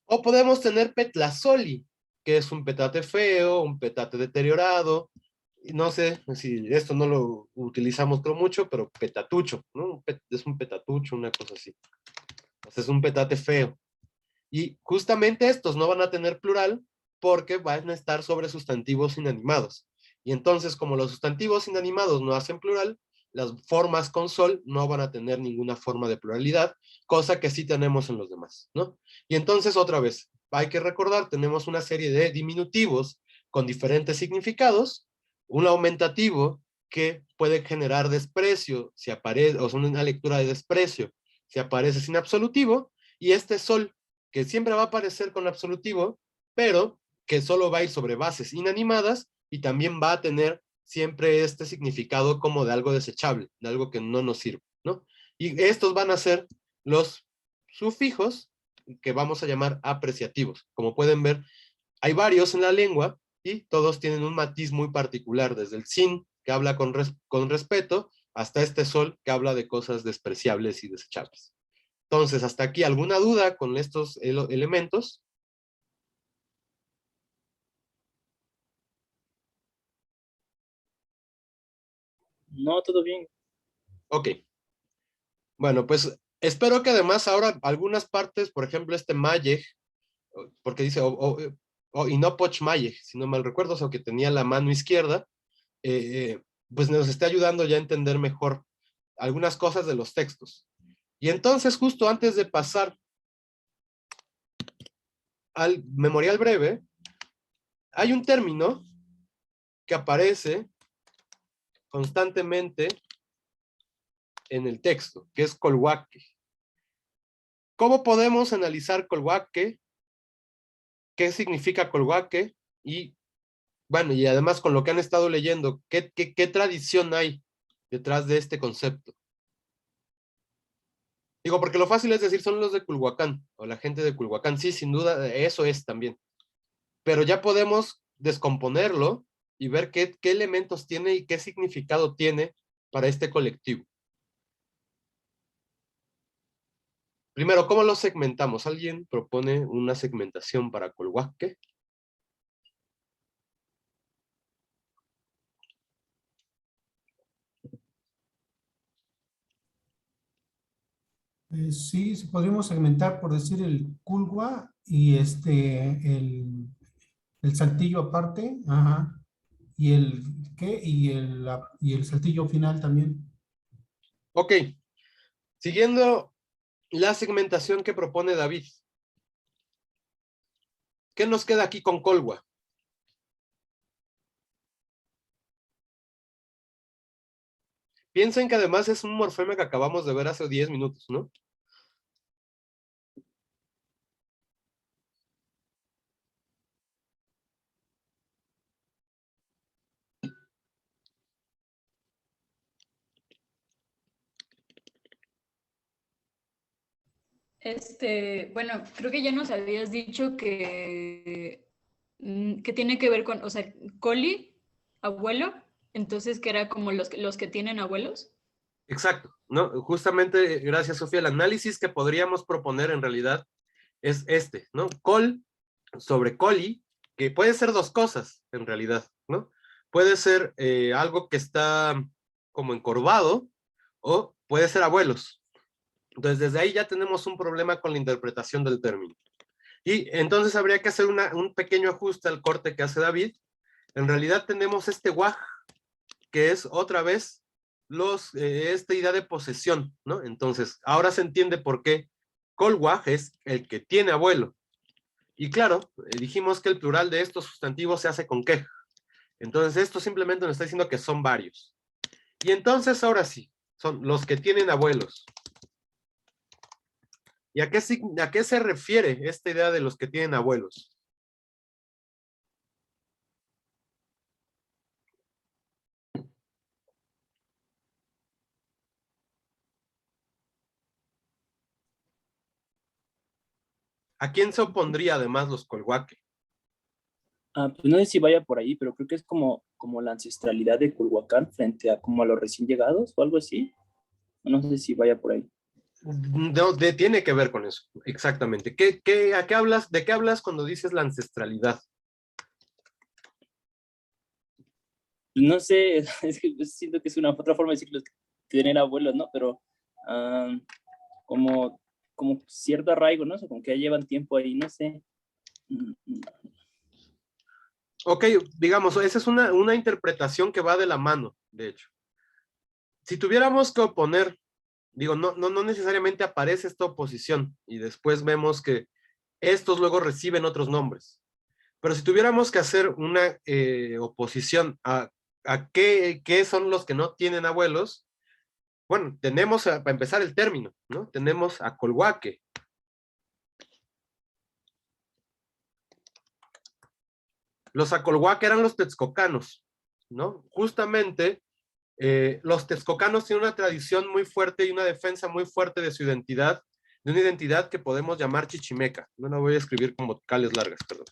O podemos tener petlazoli, que es un petate feo, un petate deteriorado. No sé si esto no lo utilizamos creo mucho, pero petatucho, ¿no? Es un petatucho, una cosa así. Entonces es un petate feo. Y justamente estos no van a tener plural porque van a estar sobre sustantivos inanimados. Y entonces, como los sustantivos inanimados no hacen plural, las formas con sol no van a tener ninguna forma de pluralidad, cosa que sí tenemos en los demás, ¿no? Y entonces, otra vez, hay que recordar, tenemos una serie de diminutivos con diferentes significados, un aumentativo que puede generar desprecio, si aparece, o sea, una lectura de desprecio, si aparece sin absolutivo, y este sol que siempre va a aparecer con absolutivo, pero que solo va a ir sobre bases inanimadas y también va a tener siempre este significado como de algo desechable, de algo que no nos sirve, ¿no? Y estos van a ser los sufijos que vamos a llamar apreciativos. Como pueden ver, hay varios en la lengua y todos tienen un matiz muy particular, desde el sin, que habla con respeto, hasta este sol, que habla de cosas despreciables y desechables. Entonces, hasta aquí, ¿alguna duda con estos elementos? No, todo bien. Ok. Bueno, pues espero que además ahora algunas partes, por ejemplo, este Mayej, porque dice, y no Poch Mayej, si no mal recuerdo, o sea, que tenía la mano izquierda, pues nos esté ayudando ya a entender mejor algunas cosas de los textos. Y entonces, justo antes de pasar al memorial breve, hay un término que aparece constantemente en el texto, que es colhuaque. ¿Cómo podemos analizar colhuaque? ¿Qué significa colhuaque? Y bueno, y además con lo que han estado leyendo, ¿qué tradición hay detrás de este concepto? Digo, porque lo fácil es decir, son los de Culhuacán, o la gente de Culhuacán. Sí, sin duda, eso es también. Pero ya podemos descomponerlo y ver qué elementos tiene y qué significado tiene para este colectivo. Primero, ¿cómo lo segmentamos? ¿Alguien propone una segmentación para Colhuaque? Sí, sí, podríamos segmentar por decir el culgua y el saltillo aparte, ajá, y el qué y el saltillo final también. Ok, siguiendo la segmentación que propone David. ¿Qué nos queda aquí con Colhua? Piensen que además es un morfema que acabamos de ver hace 10 minutos, ¿no? Bueno, creo que ya nos habías dicho que tiene que ver con, o sea, coli, abuelo, entonces que era como los que tienen abuelos. Exacto, ¿no? Justamente, gracias Sofía, el análisis que podríamos proponer en realidad es este, ¿no? Col sobre coli, que puede ser dos cosas en realidad, ¿no? Puede ser algo que está como encorvado o puede ser abuelos. Entonces, desde ahí ya tenemos un problema con la interpretación del término. Y entonces habría que hacer un pequeño ajuste al corte que hace David. En realidad tenemos este guaj, que es otra vez esta idea de posesión, ¿no? Entonces, ahora se entiende por qué colguaj es el que tiene abuelo. Y claro, dijimos que el plural de estos sustantivos se hace con queja. Entonces, esto simplemente nos está diciendo que son varios. Y entonces, ahora sí, son los que tienen abuelos. ¿Y a qué se refiere esta idea de los que tienen abuelos? ¿A quién se opondría además los Colhuaque? Pues no sé si vaya por ahí, pero creo que es como la ancestralidad de Culhuacán frente a como a los recién llegados o algo así. No sé si vaya por ahí. No, tiene que ver con eso, exactamente. ¿A qué hablas, de qué hablas cuando dices la ancestralidad? No sé, es que siento que es una otra forma de decirlo, tener abuelos, ¿no? Pero ah, como, como cierto arraigo, ¿no? O sea, como que ya llevan tiempo ahí, no sé. Ok, digamos, esa es una interpretación que va de la mano, de hecho. Si tuviéramos que oponer, digo, no necesariamente aparece esta oposición y después vemos que estos luego reciben otros nombres. Pero si tuviéramos que hacer una oposición a qué son los que no tienen abuelos, bueno, tenemos para empezar el término, ¿no? Tenemos a Colhuaque. Los Acolhuaque eran los texcocanos, ¿no? Justamente los texcocanos tienen una tradición muy fuerte y una defensa muy fuerte de su identidad, de una identidad que podemos llamar chichimeca. No la voy a escribir con vocales largas, perdón.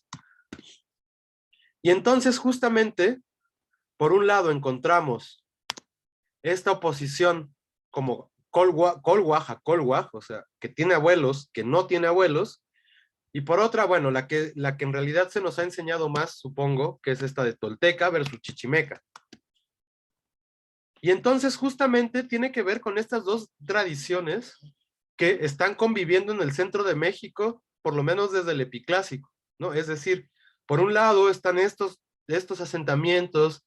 Y entonces justamente, por un lado encontramos esta oposición como Colhuaj, o sea, que tiene abuelos, que no tiene abuelos, y por otra, bueno, la que en realidad se nos ha enseñado más, supongo, que es esta de Tolteca versus Chichimeca. Y entonces justamente tiene que ver con estas dos tradiciones que están conviviendo en el centro de México, por lo menos desde el epiclásico, ¿no? Es decir, por un lado están estos asentamientos,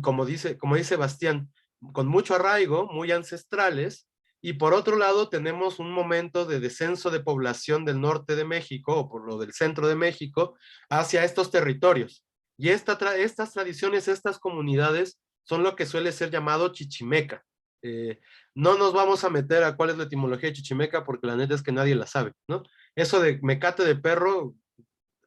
como dice Bastián, con mucho arraigo, muy ancestrales, y por otro lado tenemos un momento de descenso de población del norte de México, o por lo del centro de México, hacia estos territorios. Y estas tradiciones, estas comunidades, son lo que suele ser llamado chichimeca. No nos vamos a meter a cuál es la etimología de chichimeca porque la neta es que nadie la sabe, ¿no? Eso de mecate de perro,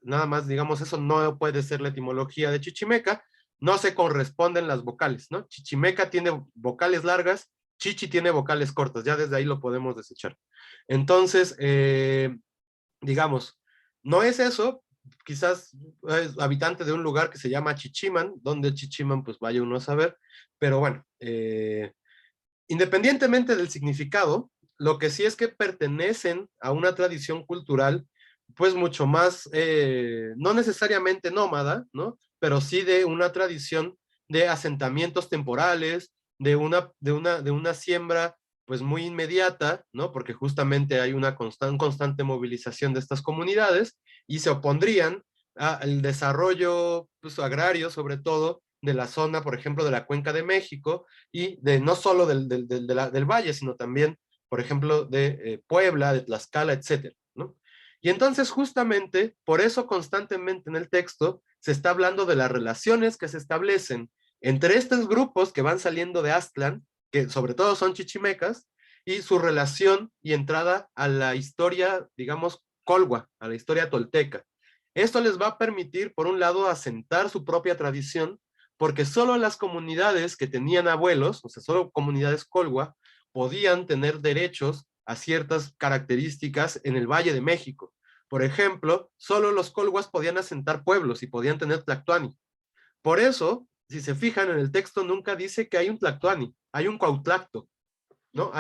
nada más digamos, eso no puede ser la etimología de chichimeca, no se corresponden las vocales, ¿no? Chichimeca tiene vocales largas, chichi tiene vocales cortas, ya desde ahí lo podemos desechar. Entonces, digamos, no es eso, quizás es habitante de un lugar que se llama Chichiman, donde Chichiman pues vaya uno a saber, pero bueno, independientemente del significado, lo que sí es que pertenecen a una tradición cultural, pues mucho más, no necesariamente nómada, ¿no? Pero sí de una tradición de asentamientos temporales, de una siembra, pues muy inmediata, ¿no? Porque justamente hay una constante movilización de estas comunidades y se opondrían al desarrollo, pues, agrario, sobre todo, de la zona, por ejemplo, de la Cuenca de México, y de no solo del valle, sino también, por ejemplo, de Puebla, de Tlaxcala, etcétera, ¿no? Y entonces, justamente, por eso constantemente en el texto se está hablando de las relaciones que se establecen entre estos grupos que van saliendo de Aztlán, que sobre todo son chichimecas, y su relación y entrada a la historia, digamos, colhua, a la historia tolteca. Esto les va a permitir, por un lado, asentar su propia tradición, porque solo las comunidades que tenían abuelos, o sea, solo comunidades colhua, podían tener derechos a ciertas características en el Valle de México. Por ejemplo, solo los colhuas podían asentar pueblos y podían tener tlactuani. Por eso, si se fijan en el texto, nunca dice que hay un tlactuani, hay un cuautlacto, ¿no?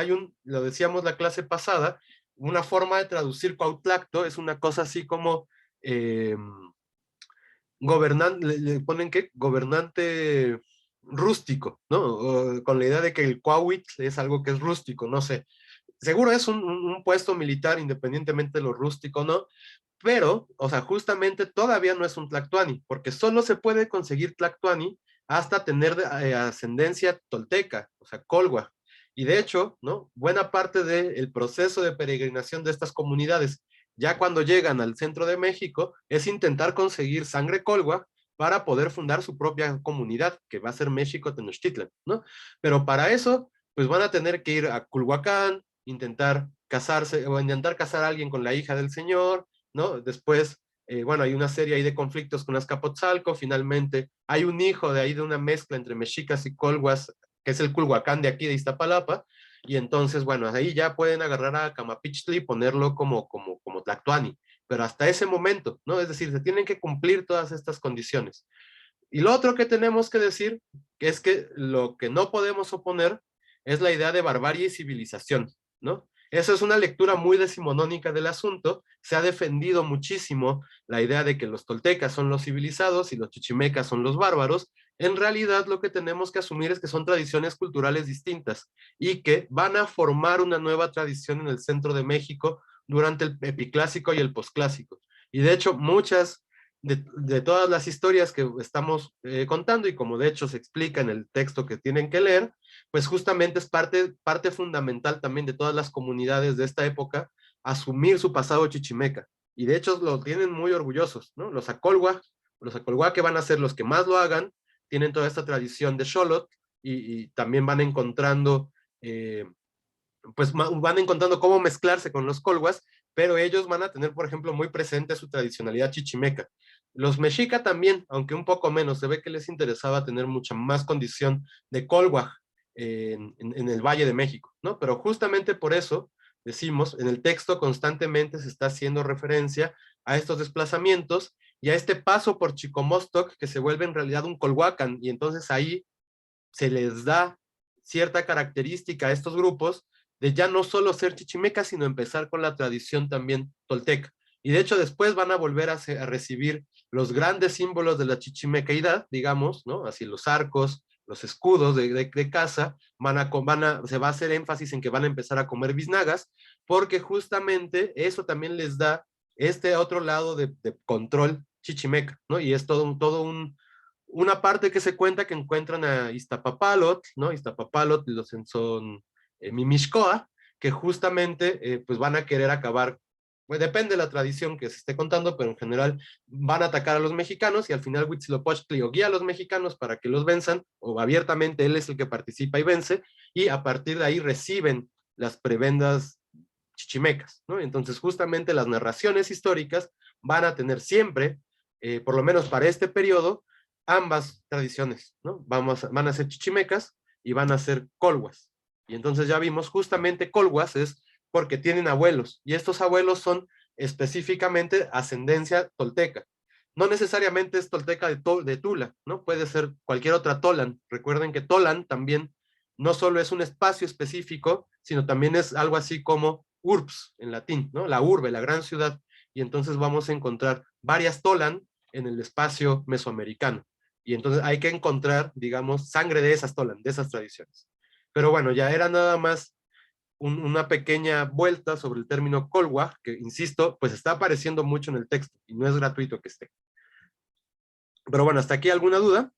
Lo decíamos la clase pasada, una forma de traducir cuautlacto es una cosa así como le ponen que gobernante rústico, ¿no? Con la idea de que el Cuauhit es algo que es rústico, no sé. Seguro es un puesto militar independientemente de lo rústico, ¿no? Pero, o sea, justamente todavía no es un tlactuani, porque solo se puede conseguir tlactuani hasta tener ascendencia tolteca, o sea, colhua. Y de hecho, ¿no? Buena parte del proceso de peregrinación de estas comunidades, ya cuando llegan al centro de México, es intentar conseguir sangre colhua para poder fundar su propia comunidad, que va a ser México Tenochtitlan, ¿no? Pero para eso, pues van a tener que ir a Culhuacán, intentar casarse o intentar casar a alguien con la hija del señor, ¿no? Después, bueno, hay una serie ahí de conflictos con Azcapotzalco, finalmente hay un hijo de ahí de una mezcla entre mexicas y colhuas, que es el Culhuacán de aquí de Iztapalapa, y entonces, bueno, ahí ya pueden agarrar a Camapichtli y ponerlo como Tlactuani, pero hasta ese momento, ¿no? Es decir, se tienen que cumplir todas estas condiciones. Y lo otro que tenemos que decir es que lo que no podemos oponer es la idea de barbarie y civilización, ¿no? Esa es una lectura muy decimonónica del asunto. Se ha defendido muchísimo la idea de que los toltecas son los civilizados y los chichimecas son los bárbaros. En realidad lo que tenemos que asumir es que son tradiciones culturales distintas y que van a formar una nueva tradición en el centro de México durante el epiclásico y el posclásico. Y de hecho muchas de todas las historias que estamos contando, y como de hecho se explica en el texto que tienen que leer, pues justamente es parte fundamental también de todas las comunidades de esta época asumir su pasado chichimeca. Y de hecho lo tienen muy orgullosos, ¿no? Los Acolhua que van a ser los que más lo hagan, tienen toda esta tradición de Xolotl y también van encontrando, pues van encontrando cómo mezclarse con los colhuas, pero ellos van a tener, por ejemplo, muy presente su tradicionalidad chichimeca. Los mexica también, aunque un poco menos, se ve que les interesaba tener mucha más condición de colhuaj en el Valle de México, ¿no? Pero justamente por eso decimos, en el texto constantemente se está haciendo referencia a estos desplazamientos y a este paso por Chicomostoc que se vuelve en realidad un Colhuacan, y entonces ahí se les da cierta característica a estos grupos de ya no solo ser chichimecas, sino empezar con la tradición también tolteca. Y de hecho después van a volver a recibir los grandes símbolos de la chichimecaidad, digamos, ¿no? Así los arcos, los escudos de casa, se va a hacer énfasis en que van a empezar a comer biznagas, porque justamente eso también les da este otro lado de control chichimeca, ¿no? Y es una parte que se cuenta que encuentran a Iztapapalot, ¿no? Iztapapalot son Mimixcoa, que justamente pues van a querer acabar, pues depende de la tradición que se esté contando, pero en general van a atacar a los mexicanos y al final Huitzilopochtli o guía a los mexicanos para que los venzan, o abiertamente él es el que participa y vence, y a partir de ahí reciben las prebendas chichimecas, ¿no? Entonces justamente las narraciones históricas van a tener siempre, por lo menos para este periodo, ambas tradiciones, ¿no? Van a ser chichimecas y van a ser colhuas. Y entonces ya vimos justamente colhuas es porque tienen abuelos, y estos abuelos son específicamente ascendencia tolteca. No necesariamente es tolteca de Tula, ¿no? Puede ser cualquier otra Tolan. Recuerden que Tolan también no solo es un espacio específico, sino también es algo así como urbs en latín, ¿no? La urbe, la gran ciudad. Y entonces vamos a encontrar varias Tolan en el espacio mesoamericano. Y entonces hay que encontrar, digamos, sangre de esas Tolan, de esas tradiciones. Pero bueno, ya era nada más una pequeña vuelta sobre el término colhuaj, que insisto, pues está apareciendo mucho en el texto y no es gratuito que esté. Pero bueno, ¿hasta aquí alguna duda?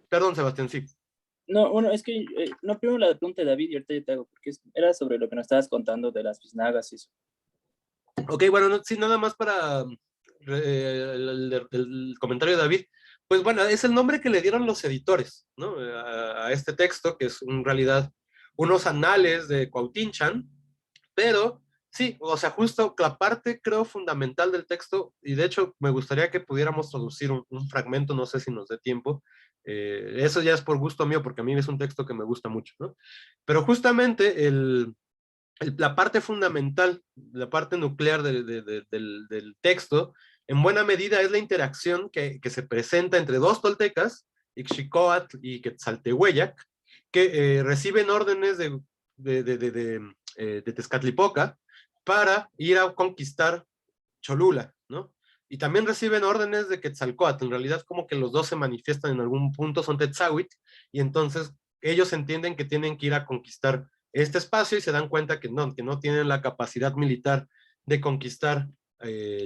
Perdón, Sebastián, sí. No, bueno, es que no, primero la pregunta de David y ahorita yo te hago, porque era sobre lo que nos estabas contando de las biznagas y eso. Ok, bueno, sí, nada más para el comentario de David. Pues bueno, es el nombre que le dieron los editores, ¿no? A este texto, que es en realidad unos anales de Cuautinchan, pero sí, o sea, justo la parte creo fundamental del texto, y de hecho me gustaría que pudiéramos traducir un fragmento, no sé si nos dé tiempo, eso ya es por gusto mío, porque a mí es un texto que me gusta mucho, ¿no? Pero justamente la parte fundamental, la parte nuclear del texto, en buena medida es la interacción que se presenta entre dos toltecas, Ixchicoatl y Quetzaltehueyac, que reciben órdenes de Tezcatlipoca para ir a conquistar Cholula, ¿no? Y también reciben órdenes de Quetzalcóatl. En realidad como que los dos se manifiestan en algún punto, son Tetzahuitl, y entonces ellos entienden que tienen que ir a conquistar este espacio y se dan cuenta que no tienen la capacidad militar de conquistar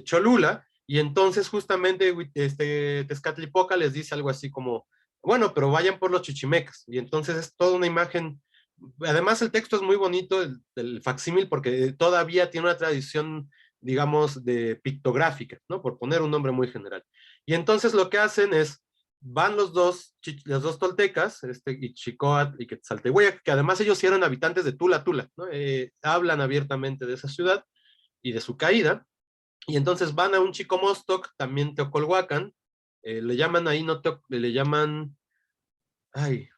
Cholula, y entonces justamente Tezcatlipoca les dice algo así como, bueno, pero vayan por los chichimecas, y entonces es toda una imagen. Además el texto es muy bonito, el facsímil, porque todavía tiene una tradición, digamos, de pictográfica, ¿no? Por poner un nombre muy general. Y entonces lo que hacen es van los dos toltecas, Ichicoatl y Quetzaltehueyac, que además ellos sí eran habitantes de Tula Tula, ¿no? Hablan abiertamente de esa ciudad y de su caída, y entonces van a un Chicomostoc, también Teocolhuacan, le llaman ahí, no le llaman, ay,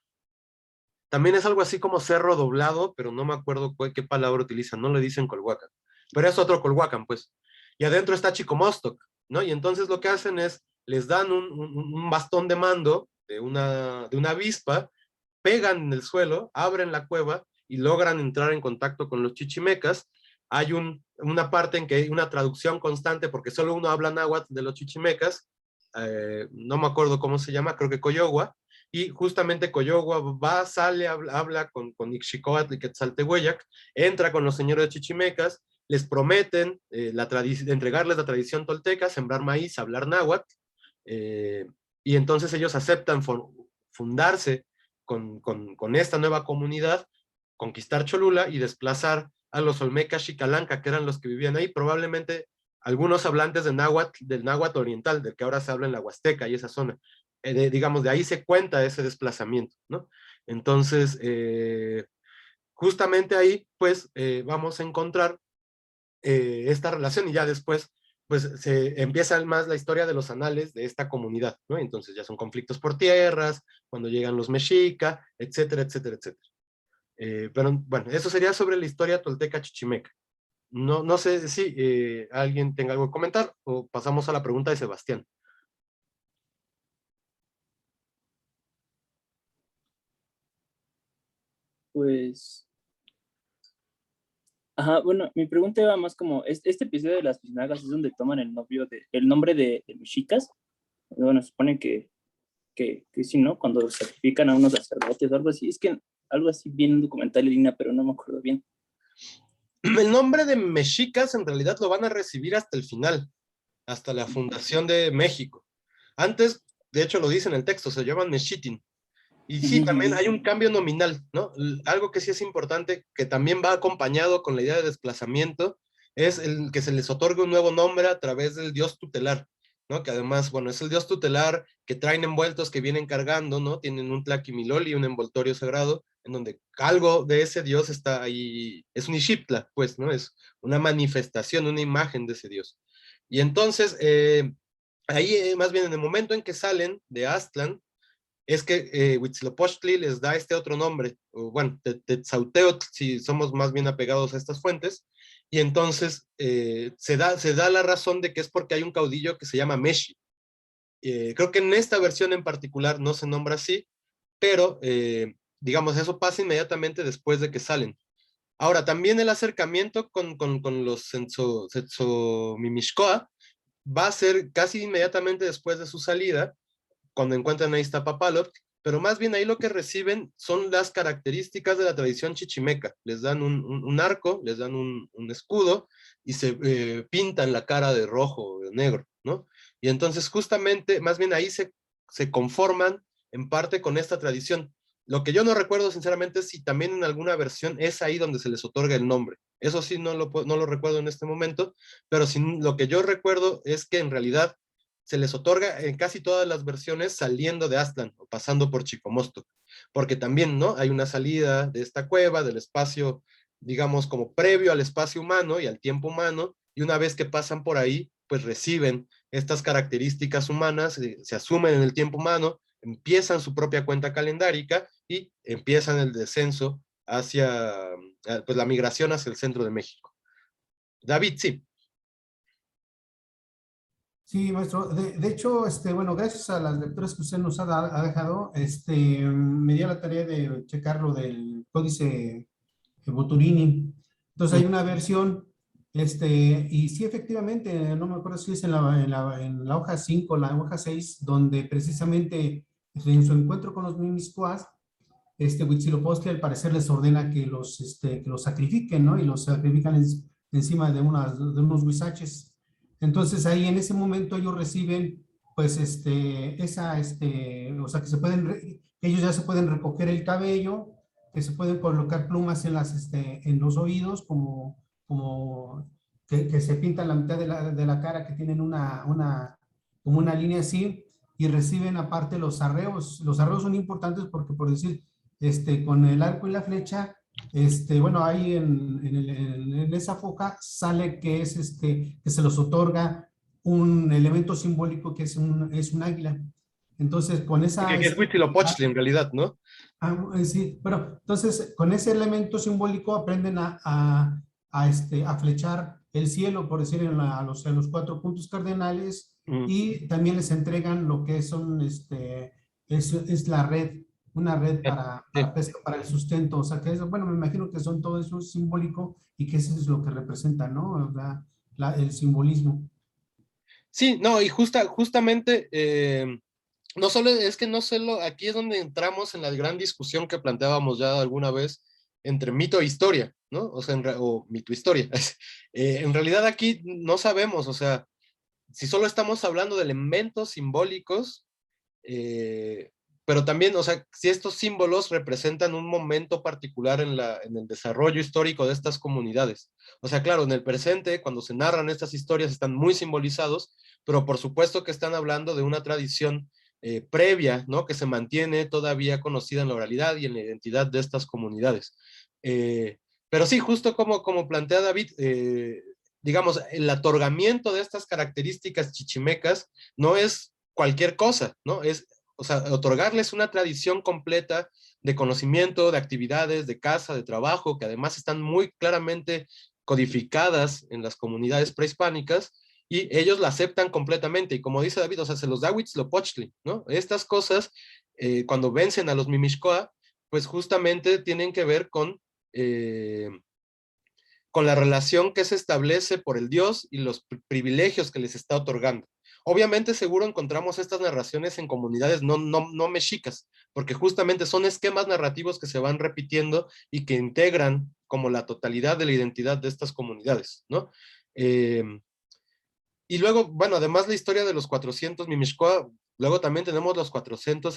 también es algo así como cerro doblado, pero no me acuerdo qué palabra utilizan, no le dicen Colhuacan, pero es otro Colhuacan, pues, y adentro está Chicomostoc, ¿no? Y entonces lo que hacen es, les dan un bastón de mando de una avispa, pegan en el suelo, abren la cueva y logran entrar en contacto con los chichimecas. Hay una parte en que hay una traducción constante, porque solo uno habla náhuatl de los chichimecas, no me acuerdo cómo se llama, creo que Coyogua, y justamente Coyogua va, sale, habla con Ixchicoatl y Quetzaltehueyac, entra con los señores de chichimecas, les prometen entregarles la tradición tolteca, sembrar maíz, hablar náhuatl, y entonces ellos aceptan fundarse con esta nueva comunidad, conquistar Cholula y desplazar a los Olmecas Xicalanca, que eran los que vivían ahí, probablemente algunos hablantes de náhuatl, del náhuatl oriental, del que ahora se habla en la Huasteca y esa zona. Digamos, de ahí se cuenta ese desplazamiento, ¿no? Entonces, justamente ahí, pues, vamos a encontrar esta relación y ya después pues se empieza más la historia de los anales de esta comunidad, ¿no? Entonces ya son conflictos por tierras, cuando llegan los mexica, etcétera, etcétera, etcétera. Pero bueno, eso sería sobre la historia tolteca chichimeca. No sé si alguien tenga algo que comentar o pasamos a la pregunta de Sebastián. Pues, ajá, bueno, mi pregunta iba más como, este episodio de las piscinagas es donde toman el nombre de mexicas. Bueno, supone que sí, ¿no? Cuando sacrifican a unos sacerdotes o algo así. Es que algo así bien un documental en línea, pero no me acuerdo bien. El nombre de mexicas en realidad lo van a recibir hasta el final, hasta la fundación de México. Antes, de hecho lo dice en el texto, se llaman mexitin. Y sí, también hay un cambio nominal, ¿no? Algo que sí es importante, que también va acompañado con la idea de desplazamiento, es el que se les otorgue un nuevo nombre a través del dios tutelar, ¿no? Que además, bueno, es el dios tutelar que traen envueltos, que vienen cargando, ¿no? Tienen un tlaquimiloli, un envoltorio sagrado, en donde algo de ese dios está ahí, es un Ixiptla, pues, ¿no? Es una manifestación, una imagen de ese dios. Y entonces, ahí más bien en el momento en que salen de Aztlán, es que Huitzilopochtli les da este otro nombre, o bueno, Tetzauteotl, si somos más bien apegados a estas fuentes, y entonces se da la razón de que es porque hay un caudillo que se llama Meshi. Creo que en esta versión en particular no se nombra así, pero digamos, eso pasa inmediatamente después de que salen. Ahora, también el acercamiento con los Mimishkoa va a ser casi inmediatamente después de su salida, cuando encuentran a Iztapapalop, pero más bien ahí lo que reciben son las características de la tradición chichimeca. Les dan un arco, les dan un escudo y se pintan la cara de rojo o de negro, ¿no? Y entonces justamente, más bien ahí se conforman en parte con esta tradición. Lo que yo no recuerdo sinceramente es si también en alguna versión es ahí donde se les otorga el nombre. Eso sí no lo recuerdo en este momento, pero lo que yo recuerdo es que en realidad se les otorga en casi todas las versiones saliendo de Aztlán o pasando por Chicomostoc, porque también, ¿no? Hay una salida de esta cueva, del espacio, digamos, como previo al espacio humano y al tiempo humano, y una vez que pasan por ahí, pues reciben estas características humanas, se asumen en el tiempo humano, empiezan su propia cuenta calendárica y empiezan el descenso hacia, pues la migración hacia el centro de México. David, sí. Sí, maestro. De hecho, bueno, gracias a las lecturas que usted nos ha dejado, me dio la tarea de checar lo del códice Boturini. Entonces hay una versión, y sí, efectivamente, no me acuerdo si es en la hoja 5, la hoja 6, donde precisamente en su encuentro con los Mimizcoas, Huitzilopochtli al parecer les ordena que los sacrifiquen, ¿no? Y los sacrifican encima de unos huizaches. Entonces ahí en ese momento ellos reciben, pues, o sea, que ellos ya se pueden recoger el cabello, que se pueden colocar plumas en los oídos, como que se pintan la mitad de la cara, que tienen como una línea así, y reciben aparte los arreos. Los arreos son importantes porque, por decir, con el arco y la flecha, bueno, ahí en esa foja sale que es que se los otorga un elemento simbólico que es un águila. Entonces, con esa... Que es Huitzilopochtli en realidad, ¿no? Sí, bueno, entonces con ese elemento simbólico aprenden a flechar el cielo, por decir, en los 4 puntos cardenales, Mm. y también les entregan lo que es la red, una red para pesca, para el sustento. O sea, que eso, bueno, me imagino que son todo eso simbólico y que eso es lo que representa, ¿no? El simbolismo. Sí, no, y justamente, no solo es que no solo, aquí es donde entramos en la gran discusión que planteábamos ya alguna vez entre mito e historia, ¿no? O sea, o mito-historia. En realidad aquí no sabemos, o sea, si solo estamos hablando de elementos simbólicos, pero también, o sea, si estos símbolos representan un momento particular en el desarrollo histórico de estas comunidades. O sea, claro, en el presente, cuando se narran estas historias, están muy simbolizados, pero por supuesto que están hablando de una tradición previa, ¿no? Que se mantiene todavía conocida en la oralidad y en la identidad de estas comunidades. Pero sí, justo como plantea David, digamos, el otorgamiento de estas características chichimecas no es cualquier cosa, ¿no? O sea, otorgarles una tradición completa de conocimiento, de actividades, de casa, de trabajo, que además están muy claramente codificadas en las comunidades prehispánicas, y ellos la aceptan completamente, y como dice David, o sea, se los da Huitzilopochtli, ¿no? Estas cosas, cuando vencen a los Mimixcoa, pues justamente tienen que ver con la relación que se establece por el Dios y los privilegios que les está otorgando. Obviamente seguro encontramos estas narraciones en comunidades no mexicas, porque justamente son esquemas narrativos que se van repitiendo y que integran como la totalidad de la identidad de estas comunidades, ¿no? Y luego, bueno, además la historia de los 400 Mimixcoa, luego también tenemos los 400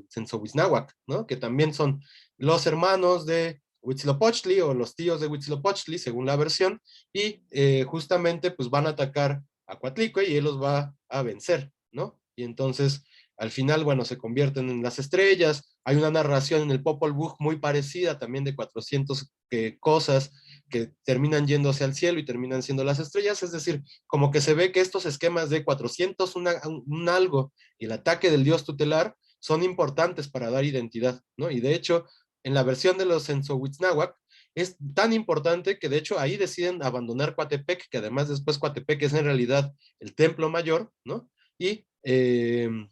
Censohuitznahuac, ¿no? Que también son los hermanos de Huitzilopochtli o los tíos de Huitzilopochtli, según la versión, y justamente pues van a atacar a Coatlicue y él los va a vencer, ¿no? Y entonces, al final, bueno, se convierten en las estrellas. Hay una narración en el Popol Vuh muy parecida también de 400 cosas que terminan yéndose al cielo y terminan siendo las estrellas, es decir, como que se ve que estos esquemas de 400, un algo, y el ataque del dios tutelar son importantes para dar identidad, ¿no? Y de hecho, en la versión de los Censohuitznahuac, es tan importante que de hecho ahí deciden abandonar Coatepec, que además después Coatepec es en realidad el templo mayor, ¿no? Y de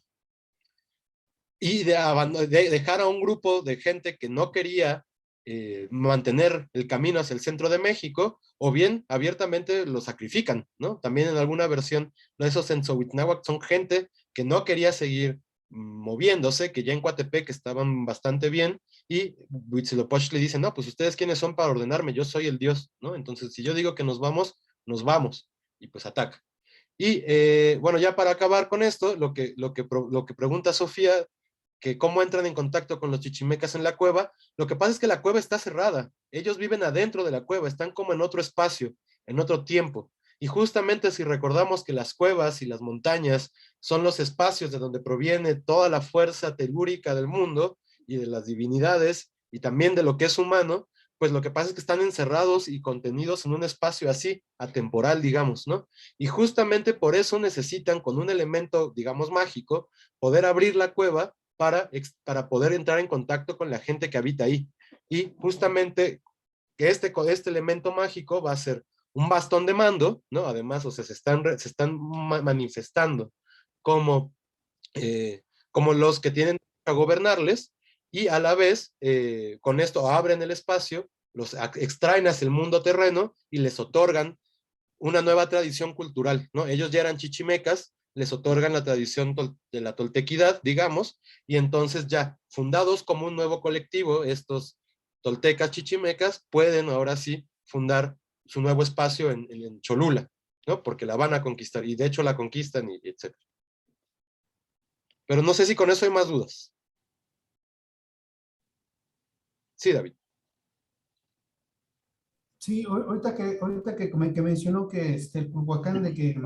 dejar a un grupo de gente que no quería mantener el camino hacia el centro de México, o bien abiertamente lo sacrifican, ¿no? También en alguna versión, esos Censohuitnáhuac son gente que no quería seguir moviéndose, que ya en Coatepec estaban bastante bien, y Huitzilopochtli le dice, no, pues ustedes quiénes son para ordenarme, yo soy el dios, ¿no? Entonces, si yo digo que nos vamos, y pues ataca. Y bueno, ya para acabar con esto, lo que pregunta Sofía, que cómo entran en contacto con los chichimecas en la cueva, lo que pasa es que la cueva está cerrada, ellos viven adentro de la cueva, están como en otro espacio, en otro tiempo, y justamente si recordamos que las cuevas y las montañas son los espacios de donde proviene toda la fuerza telúrica del mundo y de las divinidades y también de lo que es humano, pues lo que pasa es que están encerrados y contenidos en un espacio así, atemporal, digamos, ¿no? Y justamente por eso necesitan, con un elemento, digamos, mágico, poder abrir la cueva para poder entrar en contacto con la gente que habita ahí. Y justamente que este elemento mágico va a ser un bastón de mando, ¿no? Además, o sea, se están manifestando como, como los que tienen a gobernarles, y a la vez, con esto abren el espacio, los extraen hacia el mundo terreno y les otorgan una nueva tradición cultural, ¿no? Ellos ya eran chichimecas, les otorgan la tradición de la toltequidad, digamos, y entonces ya, fundados como un nuevo colectivo, estos toltecas chichimecas pueden ahora sí fundar su nuevo espacio en Cholula, ¿no? Porque la van a conquistar, y de hecho la conquistan, y etc. Pero no sé si con eso hay más dudas. Sí, David. Sí, ahorita que mencionó que el Culhuacán de que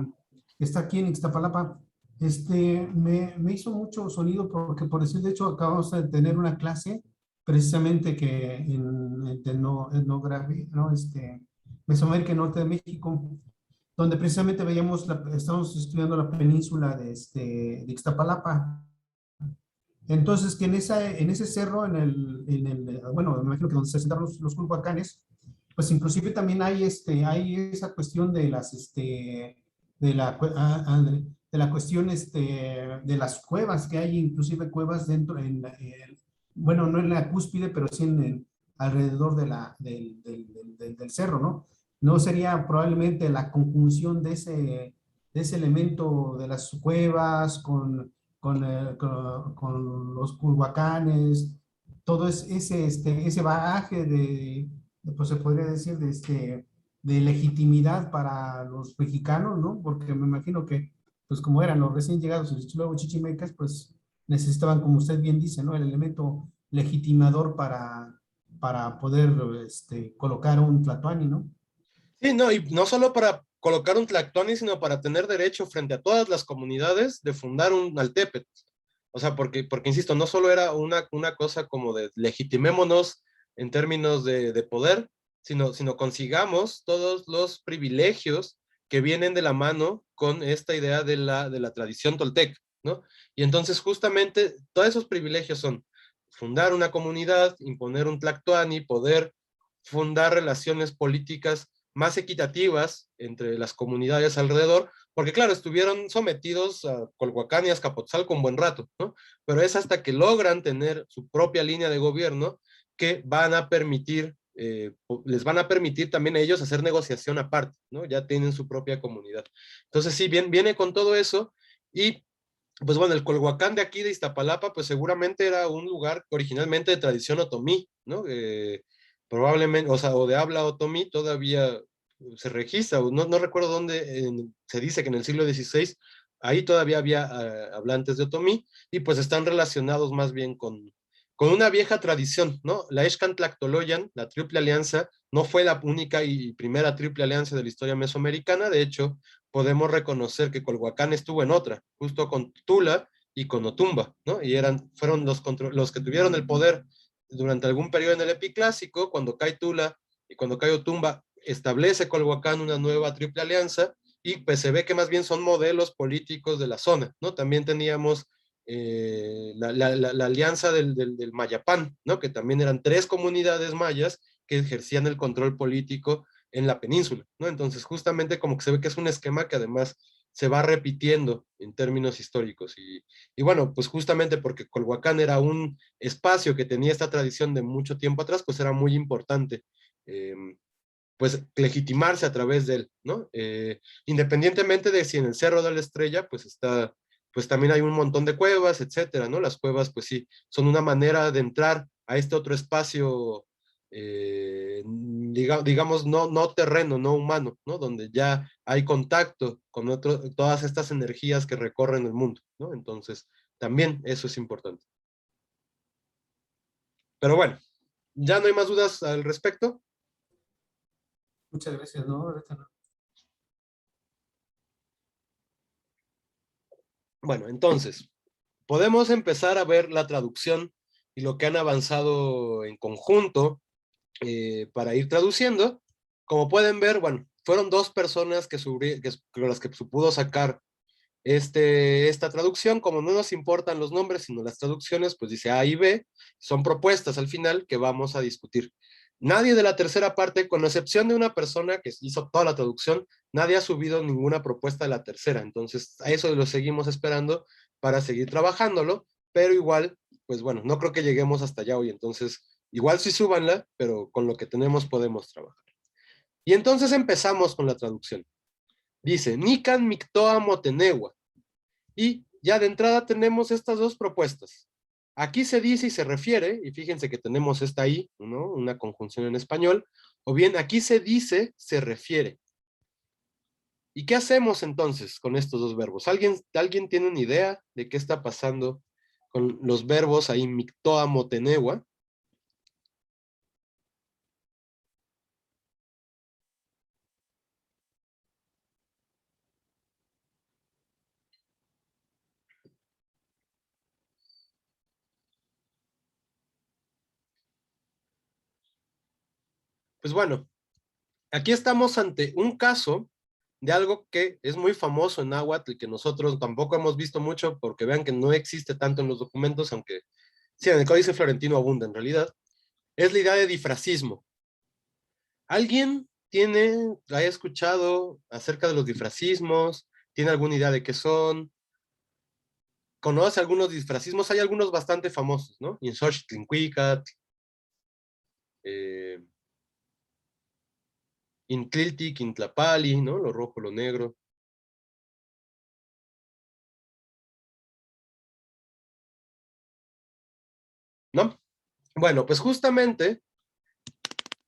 está aquí en Ixtapalapa, Me hizo mucho sonido porque, por decir, de hecho, acabamos de tener una clase precisamente que en etnografía, ¿no? Mesoamérica y Norte de México, donde precisamente veíamos, estamos estudiando la península de Ixtapalapa. Entonces, que en ese cerro, bueno, me imagino que donde se sentaron los Culhuacanes, pues inclusive también hay esa cuestión de de la, de la cuestión, de las cuevas, que hay inclusive cuevas dentro, bueno, no en la cúspide, pero sí alrededor del cerro, ¿no? No sería probablemente la conjunción de ese elemento de las cuevas con los Culhuacanes, todo ese bagaje pues se podría decir, de legitimidad para los mexicanos, ¿no? Porque me imagino que, pues como eran los recién llegados y luego chichimecas, pues necesitaban, como usted bien dice, ¿no? El elemento legitimador para poder colocar un tlatoani, ¿no? Sí, no, y no solo para colocar un tlactoni, sino para tener derecho frente a todas las comunidades de fundar un Altepet. O sea, porque insisto, no solo era una cosa como de legitimémonos en términos de poder, sino consigamos todos los privilegios que vienen de la mano con esta idea de la tradición tolteca, ¿no? Y entonces justamente todos esos privilegios son fundar una comunidad, imponer un tlactoani, poder fundar relaciones políticas más equitativas entre las comunidades alrededor, porque claro, estuvieron sometidos a Colhuacán y a Azcapotzalco un buen rato, ¿no? Pero es hasta que logran tener su propia línea de gobierno que van a permitir, les van a permitir también a ellos hacer negociación aparte, ¿no? Ya tienen su propia comunidad. Entonces sí, viene con todo eso y pues bueno, el Colhuacán de aquí de Iztapalapa, pues seguramente era un lugar originalmente de tradición otomí, ¿no? Probablemente, o sea, o de habla otomí todavía se registra, no recuerdo dónde se dice que en el siglo XVI ahí todavía había hablantes de otomí y pues están relacionados más bien con una vieja tradición, ¿no? La Xcan Tlactoloyan, la Triple Alianza, no fue la única y primera Triple Alianza de la historia mesoamericana, de hecho, podemos reconocer que Colhuacán estuvo en otra, justo con Tula y con Otumba, ¿no? Y fueron los que tuvieron el poder durante algún periodo en el Epiclásico, cuando cae Tula y cuando cae Otumba, establece Colhuacán una nueva triple alianza y pues se ve que más bien son modelos políticos de la zona, ¿no? También teníamos la alianza del Mayapán, ¿no? Que también eran 3 comunidades mayas que ejercían el control político en la península, ¿no? Entonces, justamente como que se ve que es un esquema que además se va repitiendo en términos históricos. Y bueno, pues justamente porque Colhuacán era un espacio que tenía esta tradición de mucho tiempo atrás, pues era muy importante, pues legitimarse a través de él, ¿no? Independientemente de si en el Cerro de la Estrella, pues está, pues también hay un montón de cuevas, etcétera, ¿no? Las cuevas, pues sí, son una manera de entrar a este otro espacio, digamos, no terreno, no humano, ¿no? Donde ya hay contacto con todas estas energías que recorren el mundo, ¿no? Entonces, también eso es importante. Pero bueno, ya no hay más dudas al respecto. Muchas gracias, ¿no? Ahorita no. Bueno, entonces, podemos empezar a ver la traducción y lo que han avanzado en conjunto para ir traduciendo. Como pueden ver, bueno, fueron 2 personas con las que se pudo sacar esta traducción. Como no nos importan los nombres, sino las traducciones, pues dice A y B, son propuestas al final que vamos a discutir. Nadie de la tercera parte, con excepción de una persona que hizo toda la traducción, nadie ha subido ninguna propuesta de la tercera. Entonces, a eso lo seguimos esperando para seguir trabajándolo, pero igual, pues bueno, no creo que lleguemos hasta allá hoy. Entonces, igual sí súbanla, pero con lo que tenemos podemos trabajar. Y entonces empezamos con la traducción. Dice, Nican Mictoa Motenegua. Y ya de entrada tenemos estas 2 propuestas. Aquí se dice y se refiere, y fíjense que tenemos esta ahí, ¿no? Una conjunción en español, o bien aquí se dice, se refiere. ¿Y qué hacemos entonces con estos 2 verbos? ¿Alguien tiene una idea de qué está pasando con los verbos ahí, mictoa, motenegua? Pues bueno, aquí estamos ante un caso de algo que es muy famoso en náhuatl y que nosotros tampoco hemos visto mucho porque vean que no existe tanto en los documentos, aunque sí, en el Códice Florentino abunda en realidad, es la idea de difracismo. ¿Alguien ha escuchado acerca de los difracismos? ¿Tiene alguna idea de qué son? ¿Conoce algunos difracismos? Hay algunos bastante famosos, ¿no? Inxochitl, eh, Intliltic, Intlapali, ¿no? Lo rojo, lo negro. ¿No? Bueno, pues justamente,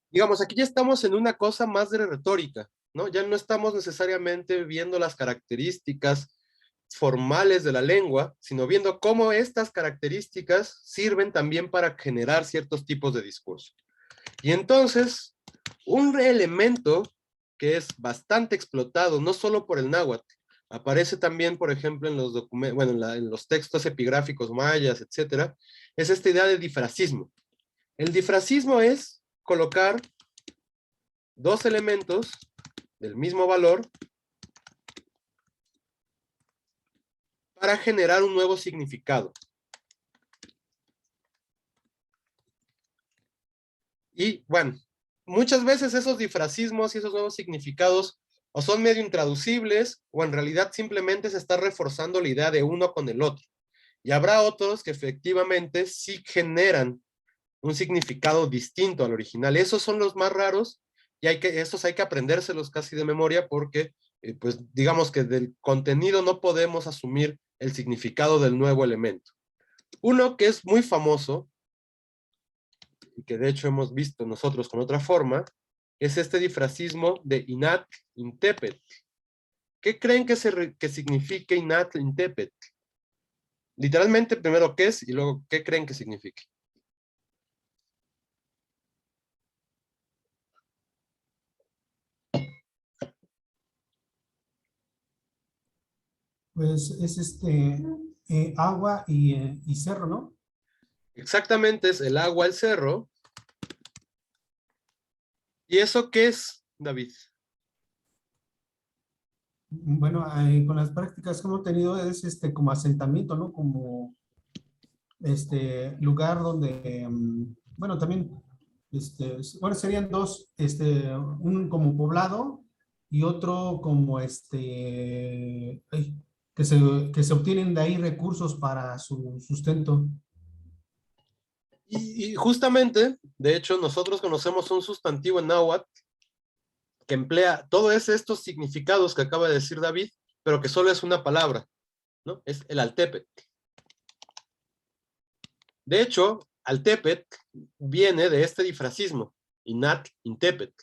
digamos, aquí ya estamos en una cosa más de retórica, ¿no? Ya no estamos necesariamente viendo las características formales de la lengua, sino viendo cómo estas características sirven también para generar ciertos tipos de discurso. Y entonces, un elemento que es bastante explotado, no solo por el náhuatl, aparece también, por ejemplo, en los documentos, bueno, en los textos epigráficos mayas, etcétera, es esta idea de difracismo. El difracismo es colocar dos elementos del mismo valor para generar un nuevo significado. Y bueno, muchas veces esos difracismos y esos nuevos significados o son medio intraducibles o en realidad simplemente se está reforzando la idea de uno con el otro. Y habrá otros que efectivamente sí generan un significado distinto al original. Esos son los más raros y estos hay que aprendérselos casi de memoria porque, pues digamos que del contenido no podemos asumir el significado del nuevo elemento. Uno que es muy famoso y que de hecho hemos visto nosotros con otra forma, es este difracismo de Inat Intepet. ¿Qué creen que signifique Inat Intepet? Literalmente, primero, ¿qué es? Y luego, ¿qué creen que signifique? Pues es agua y cerro, ¿no? Exactamente, es el agua, el cerro. ¿Y eso qué es, David? Bueno, con las prácticas que hemos tenido es como asentamiento, ¿no? Como lugar donde, bueno, también, bueno, serían dos, un como poblado y otro como ay, que se obtienen de ahí recursos para su sustento. Y justamente, de hecho, nosotros conocemos un sustantivo en náhuatl que emplea todos estos significados que acaba de decir David, pero que solo es una palabra, ¿no? Es el altepet. De hecho, altepet viene de este difracismo, inat, intepet.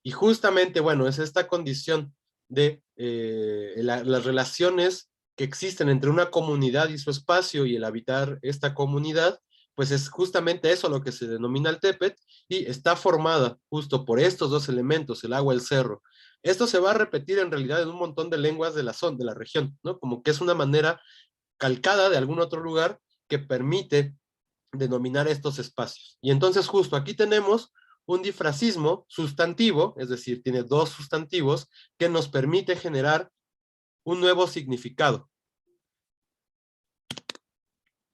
Y justamente, bueno, es esta condición de las relaciones que existen entre una comunidad y su espacio y el habitar esta comunidad, pues es justamente eso lo que se denomina altepet y está formada justo por estos dos elementos, el agua, el cerro. Esto se va a repetir en realidad en un montón de lenguas de la zona, de la región, ¿no? Como que es una manera calcada de algún otro lugar que permite denominar estos espacios. Y entonces justo aquí tenemos un difracismo sustantivo, es decir, tiene dos sustantivos que nos permite generar un nuevo significado.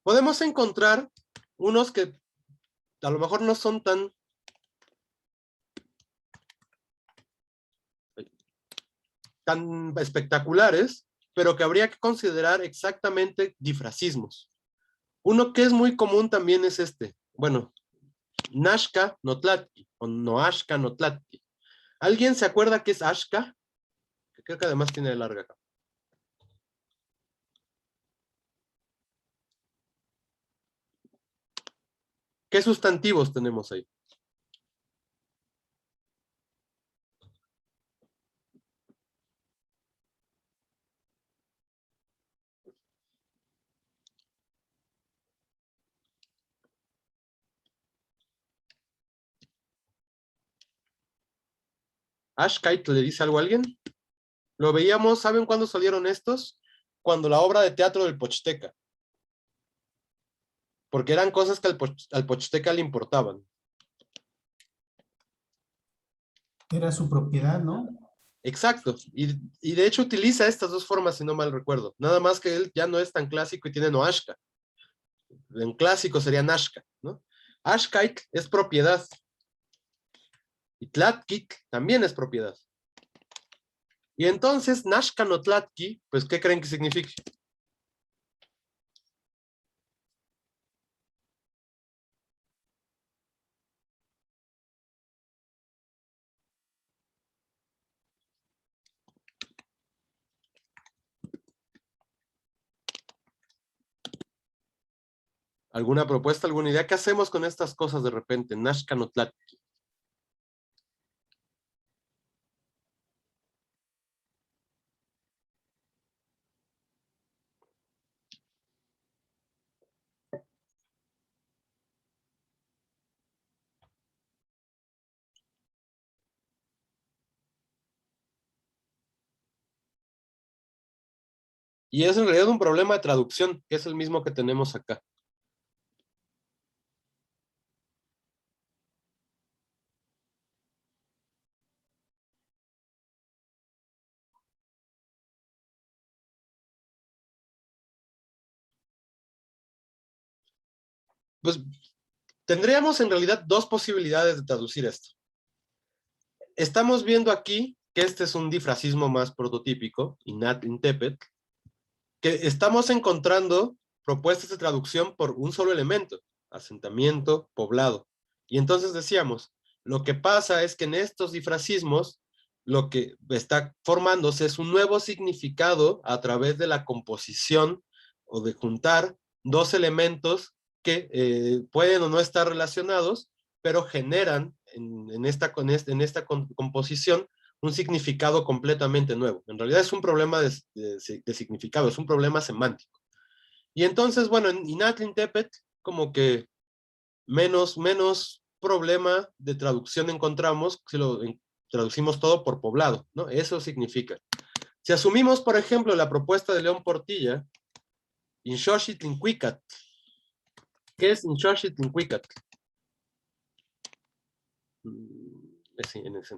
Podemos encontrar unos que a lo mejor no son tan espectaculares, pero que habría que considerar exactamente difracismos. Uno que es muy común también es bueno, Nashka Notlatki o Noashka Notlatki. ¿Alguien se acuerda qué es Ashka? Creo que además tiene larga acá. ¿Qué sustantivos tenemos ahí? Ashkite le dice algo a alguien. Lo veíamos, ¿saben cuándo salieron estos? Cuando la obra de teatro del Pochteca. Porque eran cosas que al Pochteca le importaban. Era su propiedad, ¿no? Exacto, y de hecho utiliza estas dos formas, si no mal recuerdo. Nada más que él ya no es tan clásico y tiene Noashka. En clásico sería Nashka, ¿no? Ashkaik es propiedad. Y Tlatkik también es propiedad. Y entonces, Nashka no Tlatki, pues, ¿qué creen que significa? ¿Alguna propuesta, alguna idea? ¿Qué hacemos con estas cosas de repente? Nashka no Tlatki. Y es en realidad un problema de traducción, que es el mismo que tenemos acá. Pues tendríamos en realidad dos posibilidades de traducir esto. Estamos viendo aquí que este es un difrasismo más prototípico, Inat Intepet, que estamos encontrando propuestas de traducción por un solo elemento, asentamiento, poblado. Y entonces decíamos, lo que pasa es que en estos difrasismos, lo que está formándose es un nuevo significado a través de la composición o de juntar dos elementos que pueden o no estar relacionados, pero generan en esta composición un significado completamente nuevo. En realidad es un problema de significado, es un problema semántico. Y entonces, bueno, en Inatlintepet, como que menos problema de traducción encontramos si lo traducimos todo por poblado, ¿no? Eso significa. Si asumimos, por ejemplo, la propuesta de León Portilla, Inxoxitlincuicat. ¿Qué es Inxoxitlincuicat? En este.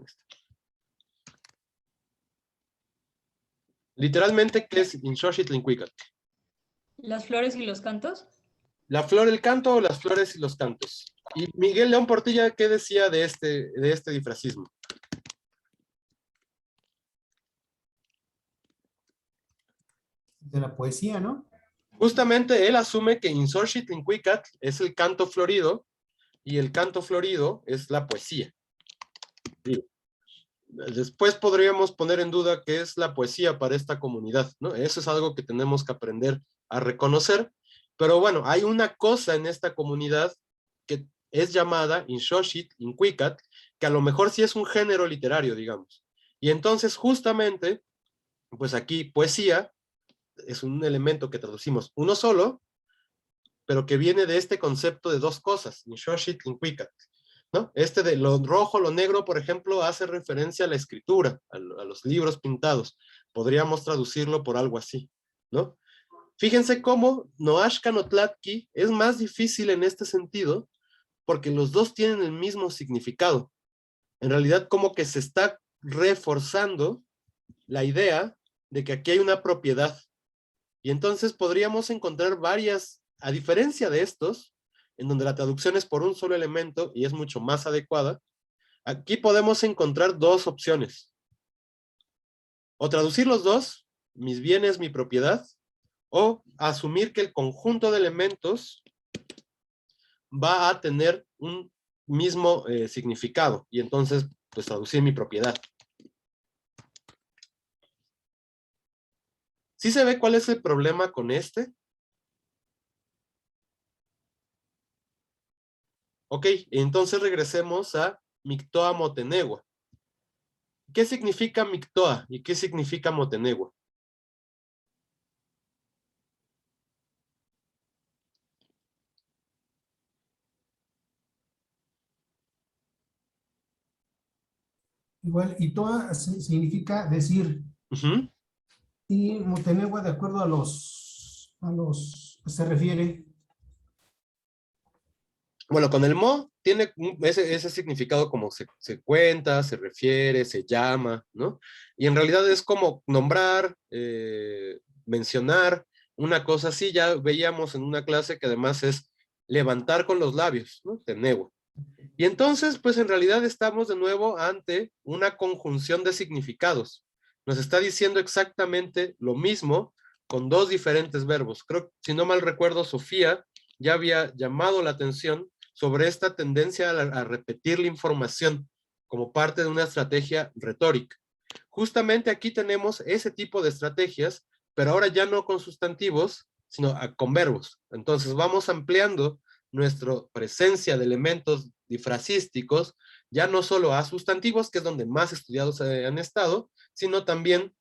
Literalmente, ¿qué es Inxoxitlincuicat? ¿Las flores y los cantos? La flor, el canto o las flores y los cantos. Y Miguel León Portilla, ¿qué decía de este difrasismo? De la poesía, ¿no? Justamente él asume que Inxoxitlincuicat es el canto florido y el canto florido es la poesía. Después podríamos poner en duda qué es la poesía para esta comunidad, ¿no? Eso es algo que tenemos que aprender a reconocer, pero bueno, hay una cosa en esta comunidad que es llamada Inxoxitlincuicat, que a lo mejor sí es un género literario, digamos. Y entonces justamente, pues aquí poesía es un elemento que traducimos uno solo, pero que viene de este concepto de dos cosas, Inxoxitlincuicat, ¿no? Este de lo rojo, lo negro, por ejemplo, hace referencia a la escritura, a los libros pintados. Podríamos traducirlo por algo así, ¿no? Fíjense cómo Noashka no Tlatki es más difícil en este sentido, porque los dos tienen el mismo significado. En realidad, como que se está reforzando la idea de que aquí hay una propiedad. Y entonces podríamos encontrar varias, a diferencia de estos, en donde la traducción es por un solo elemento y es mucho más adecuada, aquí podemos encontrar dos opciones. O traducir los dos, mis bienes, mi propiedad, o asumir que el conjunto de elementos va a tener un mismo significado, y entonces, pues traducir mi propiedad. ¿Sí se ve cuál es el problema con este? Ok, entonces regresemos a Mictoa Motenegua. ¿Qué significa Mictoa y qué significa Motenegua? Igual, y toa significa decir, Uh-huh. y Montenegro de acuerdo a los, se refiere. Bueno, con el mo tiene ese significado como se cuenta, se refiere, se llama, ¿no? Y en realidad es como nombrar, mencionar, una cosa así. Ya veíamos en una clase que además es levantar con los labios, ¿no? Tenevo. Y entonces, pues en realidad estamos de nuevo ante una conjunción de significados. Nos está diciendo exactamente lo mismo con dos diferentes verbos. Creo, si no mal recuerdo, Sofía ya había llamado la atención sobre esta tendencia a repetir la información como parte de una estrategia retórica. Justamente aquí tenemos ese tipo de estrategias, pero ahora ya no con sustantivos, sino con verbos. Entonces vamos ampliando nuestra presencia de elementos difrasísticos, ya no solo a sustantivos, que es donde más estudiados han estado, sino también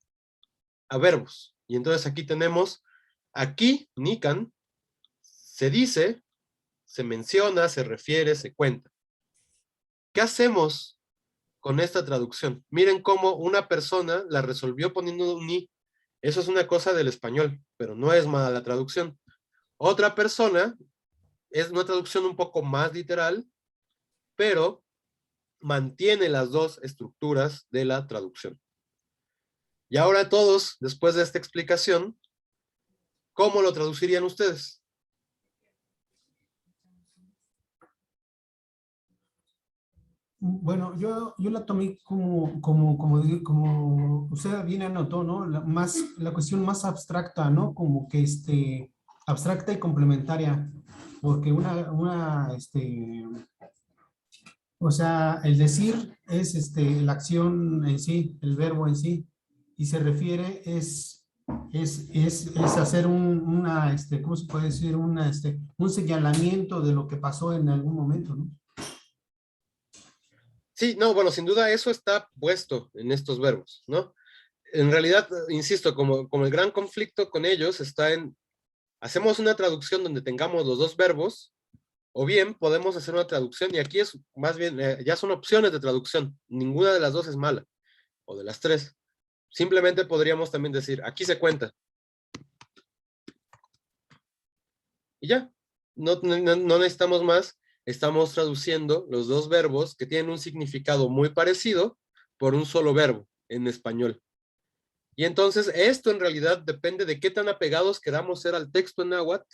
a verbos. Y entonces aquí tenemos, aquí, Nican, se dice, se menciona, se refiere, se cuenta. ¿Qué hacemos con esta traducción? Miren cómo una persona la resolvió poniendo un ni. Eso es una cosa del español, pero no es mala la traducción. Otra persona es una traducción un poco más literal, pero mantiene las dos estructuras de la traducción. Y ahora todos, después de esta explicación, ¿cómo lo traducirían ustedes? Bueno, yo la tomé como usted bien anotó, ¿no? La cuestión más abstracta, ¿no? Como que abstracta y complementaria, porque o sea, el decir es la acción en sí, el verbo en sí, y se refiere es hacer ¿cómo se puede decir? Un señalamiento de lo que pasó en algún momento, ¿no? Sí, no, bueno, sin duda eso está puesto en estos verbos, ¿no? En realidad, insisto, como el gran conflicto con ellos está en, hacemos una traducción donde tengamos los dos verbos, o bien podemos hacer una traducción, y aquí es más bien, ya son opciones de traducción, ninguna de las dos es mala, o de las tres. Simplemente podríamos también decir, aquí se cuenta. Y ya, no necesitamos más, estamos traduciendo los dos verbos que tienen un significado muy parecido por un solo verbo en español. Y entonces esto en realidad depende de qué tan apegados queramos ser al texto en náhuatl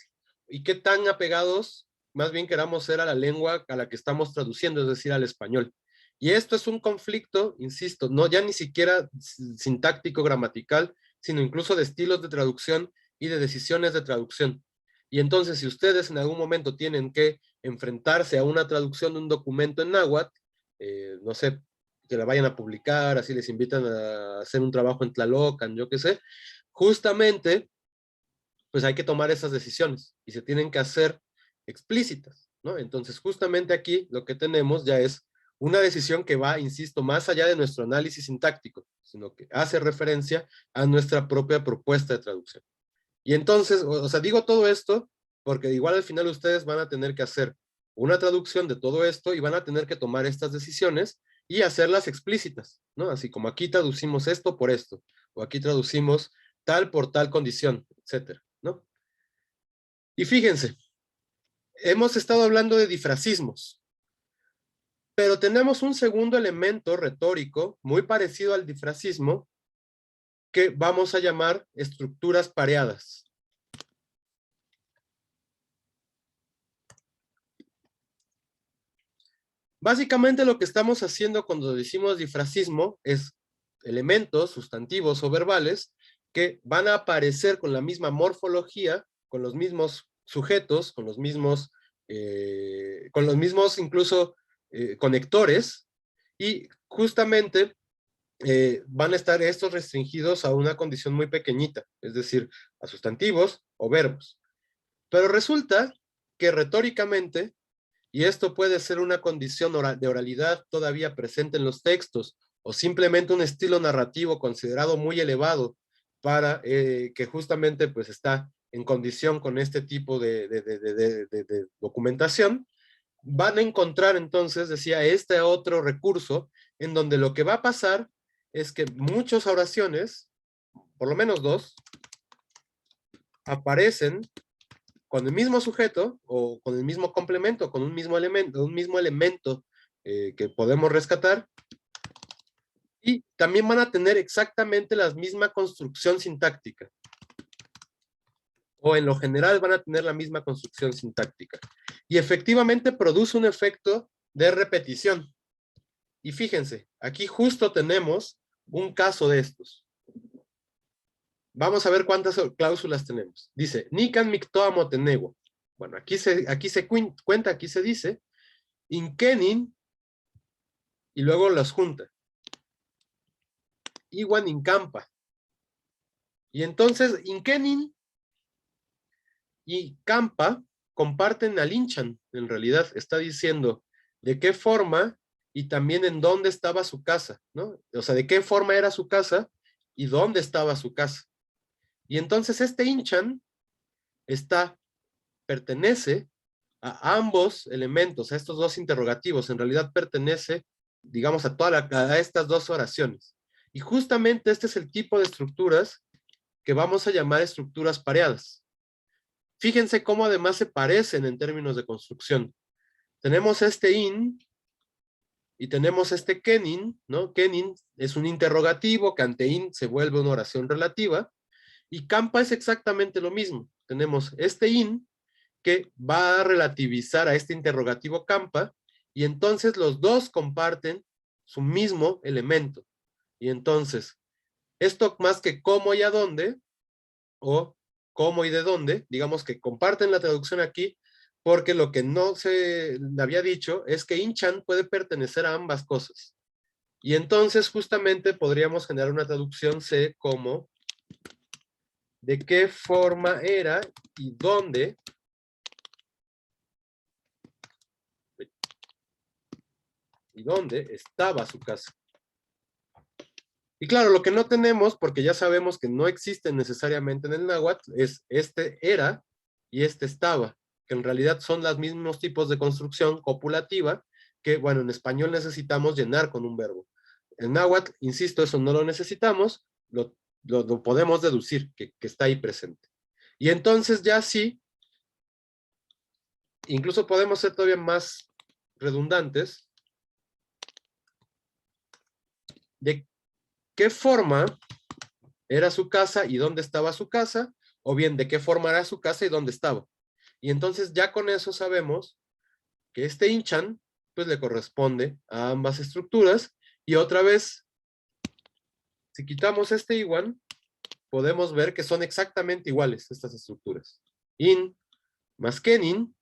y qué tan apegados más bien queramos ser a la lengua a la que estamos traduciendo, es decir, al español. Y esto es un conflicto, insisto, no ya ni siquiera sintáctico, gramatical, sino incluso de estilos de traducción y de decisiones de traducción. Y entonces, si ustedes en algún momento tienen que enfrentarse a una traducción de un documento en náhuatl, no sé, que la vayan a publicar, así les invitan a hacer un trabajo en Tlalocan, yo qué sé, justamente, pues hay que tomar esas decisiones y se tienen que hacer explícitas, ¿no? Entonces, justamente aquí lo que tenemos ya es una decisión que va, insisto, más allá de nuestro análisis sintáctico, sino que hace referencia a nuestra propia propuesta de traducción. Y entonces, o sea, digo todo esto porque igual al final ustedes van a tener que hacer una traducción de todo esto y van a tener que tomar estas decisiones y hacerlas explícitas, ¿no? Así como aquí traducimos esto por esto, o aquí traducimos tal por tal condición, etcétera, ¿no? Y fíjense, hemos estado hablando de difrasismos, pero tenemos un segundo elemento retórico muy parecido al difrasismo que vamos a llamar estructuras pareadas. Básicamente lo que estamos haciendo cuando decimos difrasismo es elementos, sustantivos o verbales que van a aparecer con la misma morfología, con los mismos sujetos, con los mismos incluso conectores, y justamente van a estar estos restringidos a una condición muy pequeñita, es decir, a sustantivos o verbos. Pero resulta que retóricamente, y esto puede ser una condición de oralidad todavía presente en los textos, o simplemente un estilo narrativo considerado muy elevado para que justamente pues está en condición con este tipo de documentación, van a encontrar entonces, decía, este otro recurso en donde lo que va a pasar es que muchas oraciones, por lo menos dos, aparecen con el mismo sujeto o con el mismo complemento, con un mismo elemento que podemos rescatar, y también van a tener exactamente la misma construcción sintáctica. O en lo general van a tener la misma construcción sintáctica. Y efectivamente produce un efecto de repetición. Y fíjense, aquí justo tenemos un caso de estos. Vamos a ver cuántas cláusulas tenemos. Dice, Nican mictoa motenego. Bueno, aquí se cuenta, aquí se dice, inkenin, y luego las junta. Iwan incampa. Y entonces, inkenin y campa comparten al inchan. En realidad, está diciendo de qué forma y también en dónde estaba su casa, ¿no? O sea, de qué forma era su casa y dónde estaba su casa. Y entonces este inchan pertenece a ambos elementos, a estos dos interrogativos. En realidad pertenece, digamos, a estas dos oraciones. Y justamente este es el tipo de estructuras que vamos a llamar estructuras pareadas. Fíjense cómo además se parecen en términos de construcción. Tenemos este in y tenemos este kenin, ¿no? Kenin es un interrogativo que ante in se vuelve una oración relativa, y campa es exactamente lo mismo. Tenemos este in que va a relativizar a este interrogativo campa, y entonces los dos comparten su mismo elemento. Y entonces, esto más que cómo y a dónde, o cómo y de dónde, digamos que comparten la traducción aquí, porque lo que no se había dicho es que inchan puede pertenecer a ambas cosas. Y entonces justamente podríamos generar una traducción C como de qué forma era y dónde estaba su casa. Y claro, lo que no tenemos, porque ya sabemos que no existe necesariamente en el náhuatl, es este era y este estaba, que en realidad son los mismos tipos de construcción copulativa que, bueno, en español necesitamos llenar con un verbo. En náhuatl, insisto, eso no lo necesitamos, lo podemos deducir, que está ahí presente. Y entonces ya sí, incluso podemos ser todavía más redundantes, de qué forma era su casa y dónde estaba su casa, o bien de qué forma era su casa y dónde estaba. Y entonces ya con eso sabemos que este inchan pues le corresponde a ambas estructuras, y otra vez, si quitamos este iwan, podemos ver que son exactamente iguales estas estructuras. In más kenin,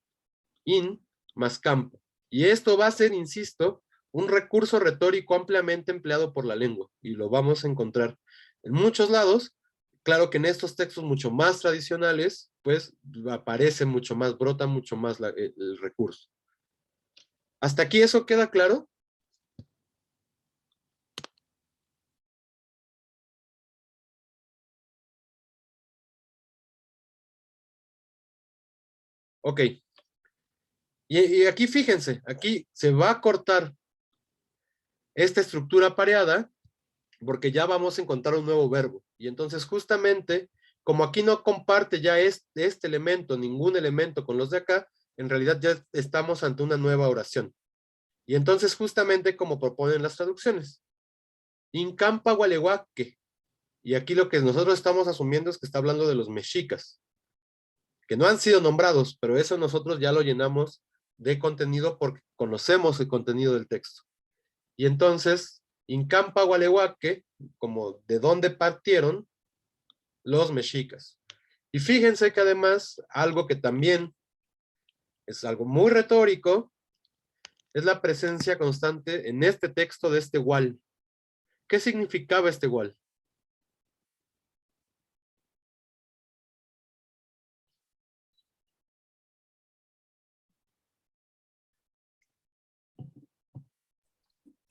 in más campo. Y esto va a ser, insisto, un recurso retórico ampliamente empleado por la lengua, y lo vamos a encontrar en muchos lados. Claro que en estos textos mucho más tradicionales, pues aparece mucho más, brota mucho más el recurso. ¿Hasta aquí eso queda claro? Ok. Y aquí fíjense, aquí se va a cortar esta estructura pareada, porque ya vamos a encontrar un nuevo verbo. Y entonces justamente, como aquí no comparte ya este elemento, ningún elemento con los de acá, en realidad ya estamos ante una nueva oración. Y entonces justamente como proponen las traducciones. Incampa gualehuaque. Y aquí lo que nosotros estamos asumiendo es que está hablando de los mexicas, que no han sido nombrados, pero eso nosotros ya lo llenamos de contenido porque conocemos el contenido del texto. Y entonces, Incampa gualehuaque, como de dónde partieron los mexicas. Y fíjense que además, algo que también es algo muy retórico, es la presencia constante en este texto de este igual. ¿Qué significaba este igual?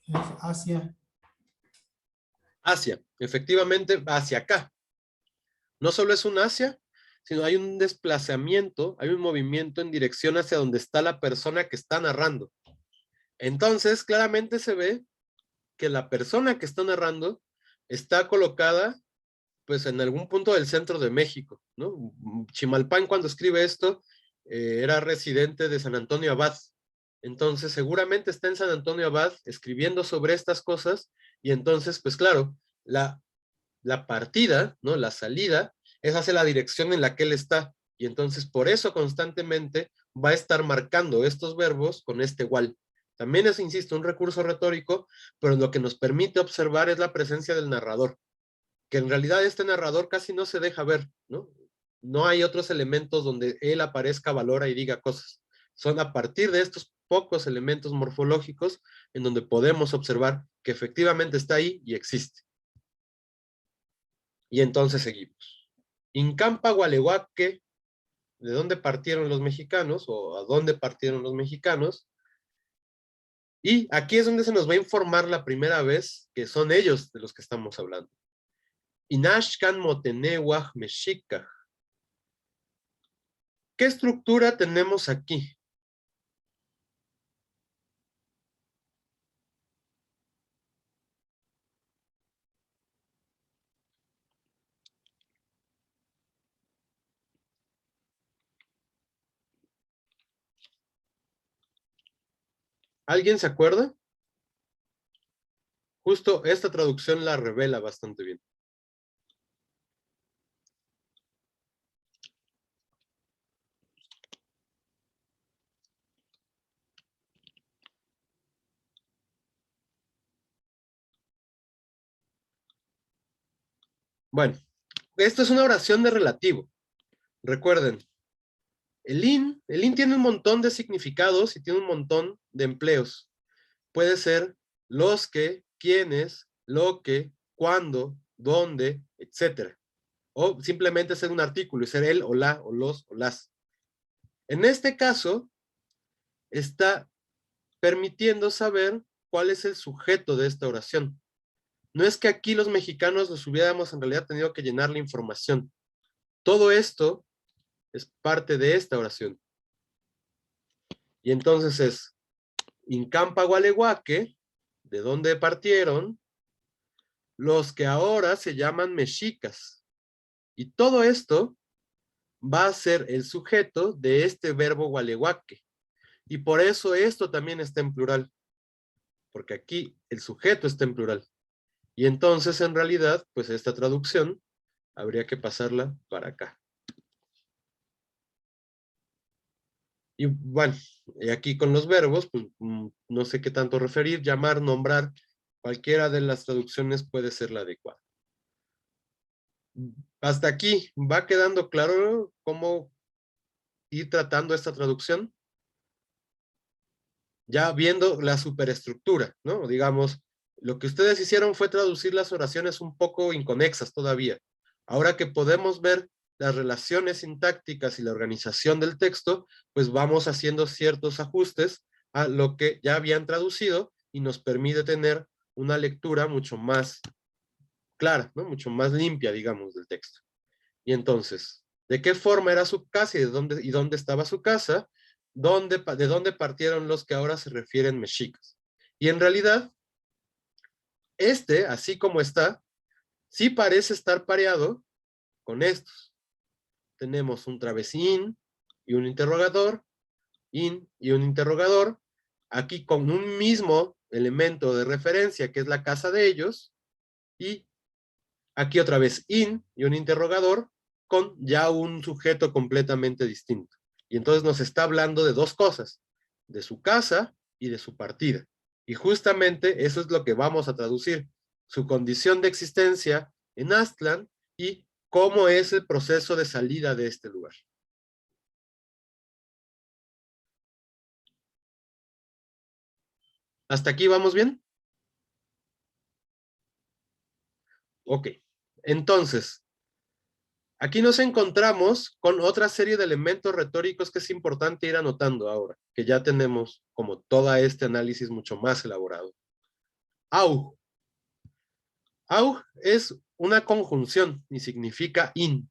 Es Asia. Hacia, efectivamente, hacia acá. No solo es un hacia, sino hay un desplazamiento, hay un movimiento en dirección hacia donde está la persona que está narrando. Entonces, claramente se ve que la persona que está narrando está colocada pues en algún punto del centro de México, ¿no? Chimalpán cuando escribe esto era residente de San Antonio Abad. Entonces seguramente está en San Antonio Abad escribiendo sobre estas cosas, y entonces, pues claro, la partida, ¿no? La salida, es hacia la dirección en la que él está, y entonces por eso constantemente va a estar marcando estos verbos con este igual. También es, insisto, un recurso retórico, pero lo que nos permite observar es la presencia del narrador, que en realidad este narrador casi no se deja ver, ¿no? No hay otros elementos donde él aparezca, valora y diga cosas. Son a partir de estos pocos elementos morfológicos en donde podemos observar que efectivamente está ahí y existe. Y entonces seguimos. Incampa Gualeguaque, ¿de dónde partieron los mexicanos? ¿O a dónde partieron los mexicanos? Y aquí es donde se nos va a informar la primera vez que son ellos de los que estamos hablando. Inashkan Motenewaj Mexica. ¿Qué estructura tenemos aquí? ¿Alguien se acuerda? Justo esta traducción la revela bastante bien. Bueno, esto es una oración de relativo. Recuerden, el in tiene un montón de significados y tiene un montón de empleos. Puede ser los que, quiénes, lo que, cuándo, dónde, etc. O simplemente ser un artículo y ser el o la o los o las. En este caso, está permitiendo saber cuál es el sujeto de esta oración. No es que aquí los mexicanos nos hubiéramos en realidad tenido que llenar la información. Todo esto es parte de esta oración. Y entonces es Incampa Gualeguaque, de donde partieron los que ahora se llaman mexicas. Y todo esto va a ser el sujeto de este verbo gualeguaque. Y por eso esto también está en plural. Porque aquí el sujeto está en plural. Y entonces en realidad, pues esta traducción habría que pasarla para acá. Y bueno, y aquí con los verbos, pues, no sé qué tanto referir, llamar, nombrar, cualquiera de las traducciones puede ser la adecuada. Hasta aquí, ¿va quedando claro cómo ir tratando esta traducción? Ya viendo la superestructura, ¿no? Digamos, lo que ustedes hicieron fue traducir las oraciones un poco inconexas todavía. Ahora que podemos ver las relaciones sintácticas y la organización del texto, pues vamos haciendo ciertos ajustes a lo que ya habían traducido y nos permite tener una lectura mucho más clara, ¿no? Mucho más limpia, digamos, del texto. Y entonces, ¿de qué forma era su casa y dónde estaba su casa? ¿De dónde partieron los que ahora se refieren mexicas? Y en realidad, así como está, sí parece estar pareado con estos. Tenemos un travesín y un interrogador, in y un interrogador, aquí con un mismo elemento de referencia que es la casa de ellos, y aquí otra vez in y un interrogador con ya un sujeto completamente distinto. Y entonces nos está hablando de dos cosas, de su casa y de su partida. Y justamente eso es lo que vamos a traducir, su condición de existencia en Aztlán y cómo es el proceso de salida de este lugar. ¿Hasta aquí vamos bien? Ok. Entonces, aquí nos encontramos con otra serie de elementos retóricos que es importante ir anotando ahora, que ya tenemos como todo este análisis mucho más elaborado. Au. Au es una conjunción y significa i.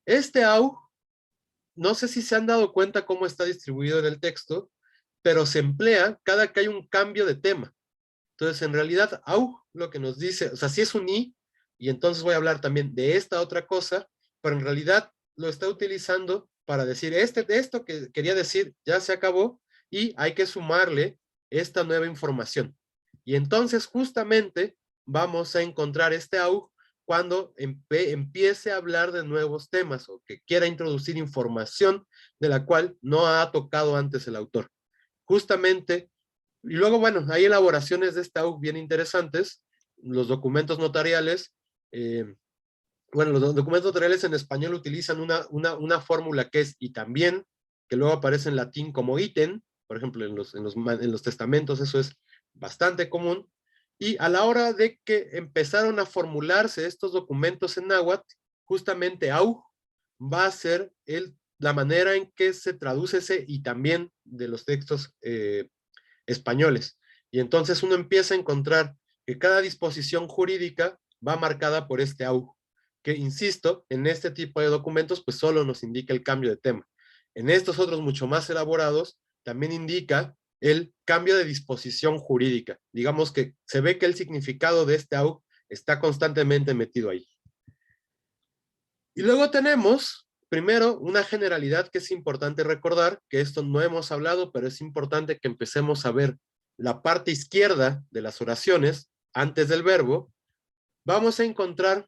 Este au, no sé si se han dado cuenta cómo está distribuido en el texto, pero se emplea cada que hay un cambio de tema. Entonces, en realidad, au, lo que nos dice, o sea, sí es un i, y entonces voy a hablar también de esta otra cosa, pero en realidad lo está utilizando para decir, esto que quería decir ya se acabó y hay que sumarle esta nueva información. Y entonces justamente vamos a encontrar este AUG cuando empiece a hablar de nuevos temas o que quiera introducir información de la cual no ha tocado antes el autor. Justamente, y luego, bueno, hay elaboraciones de este AUG bien interesantes, los documentos notariales, bueno, los documentos notariales en español utilizan una fórmula que es y también, que luego aparece en latín como ítem, por ejemplo, en los testamentos eso es bastante común, y a la hora de que empezaron a formularse estos documentos en náhuatl, justamente AUG va a ser la manera en que se traduce ese y también de los textos españoles. Y entonces uno empieza a encontrar que cada disposición jurídica va marcada por este AUG, que insisto, en este tipo de documentos pues solo nos indica el cambio de tema. En estos otros mucho más elaborados también indica el cambio de disposición jurídica. Digamos que se ve que el significado de este AUG está constantemente metido ahí. Y luego tenemos, primero, una generalidad que es importante recordar, que esto no hemos hablado, pero es importante que empecemos a ver la parte izquierda de las oraciones, antes del verbo. Vamos a encontrar,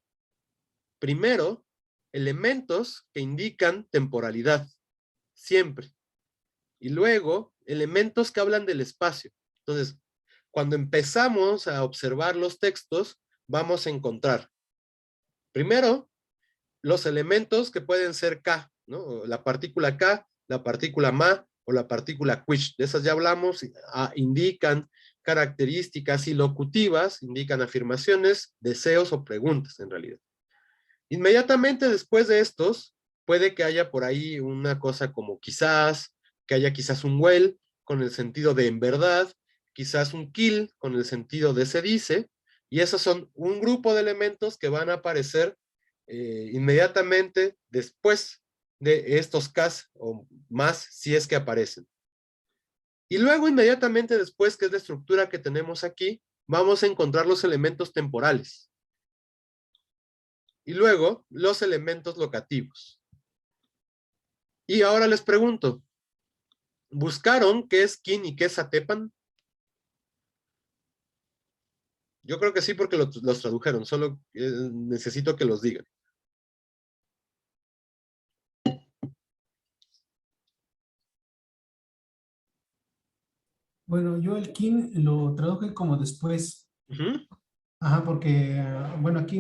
primero, elementos que indican temporalidad, siempre. Y luego, elementos que hablan del espacio. Entonces, cuando empezamos a observar los textos, vamos a encontrar, primero, los elementos que pueden ser K, ¿no? La partícula K, la partícula ma o la partícula quish. De esas ya hablamos, indican características ilocutivas, indican afirmaciones, deseos o preguntas en realidad. Inmediatamente después de estos, puede que haya por ahí una cosa como quizás, que haya quizás un well con el sentido de en verdad, quizás un kill con el sentido de se dice, y esos son un grupo de elementos que van a aparecer inmediatamente después de estos Ks o más si es que aparecen. Y luego inmediatamente después, que es la estructura que tenemos aquí, vamos a encontrar los elementos temporales. Y luego los elementos locativos. Y ahora les pregunto, ¿buscaron qué es kin y qué es atepan? Yo creo que sí, porque los tradujeron, solo necesito que los digan. Bueno, yo el kin lo traduje como después. Ajá, porque, bueno, aquí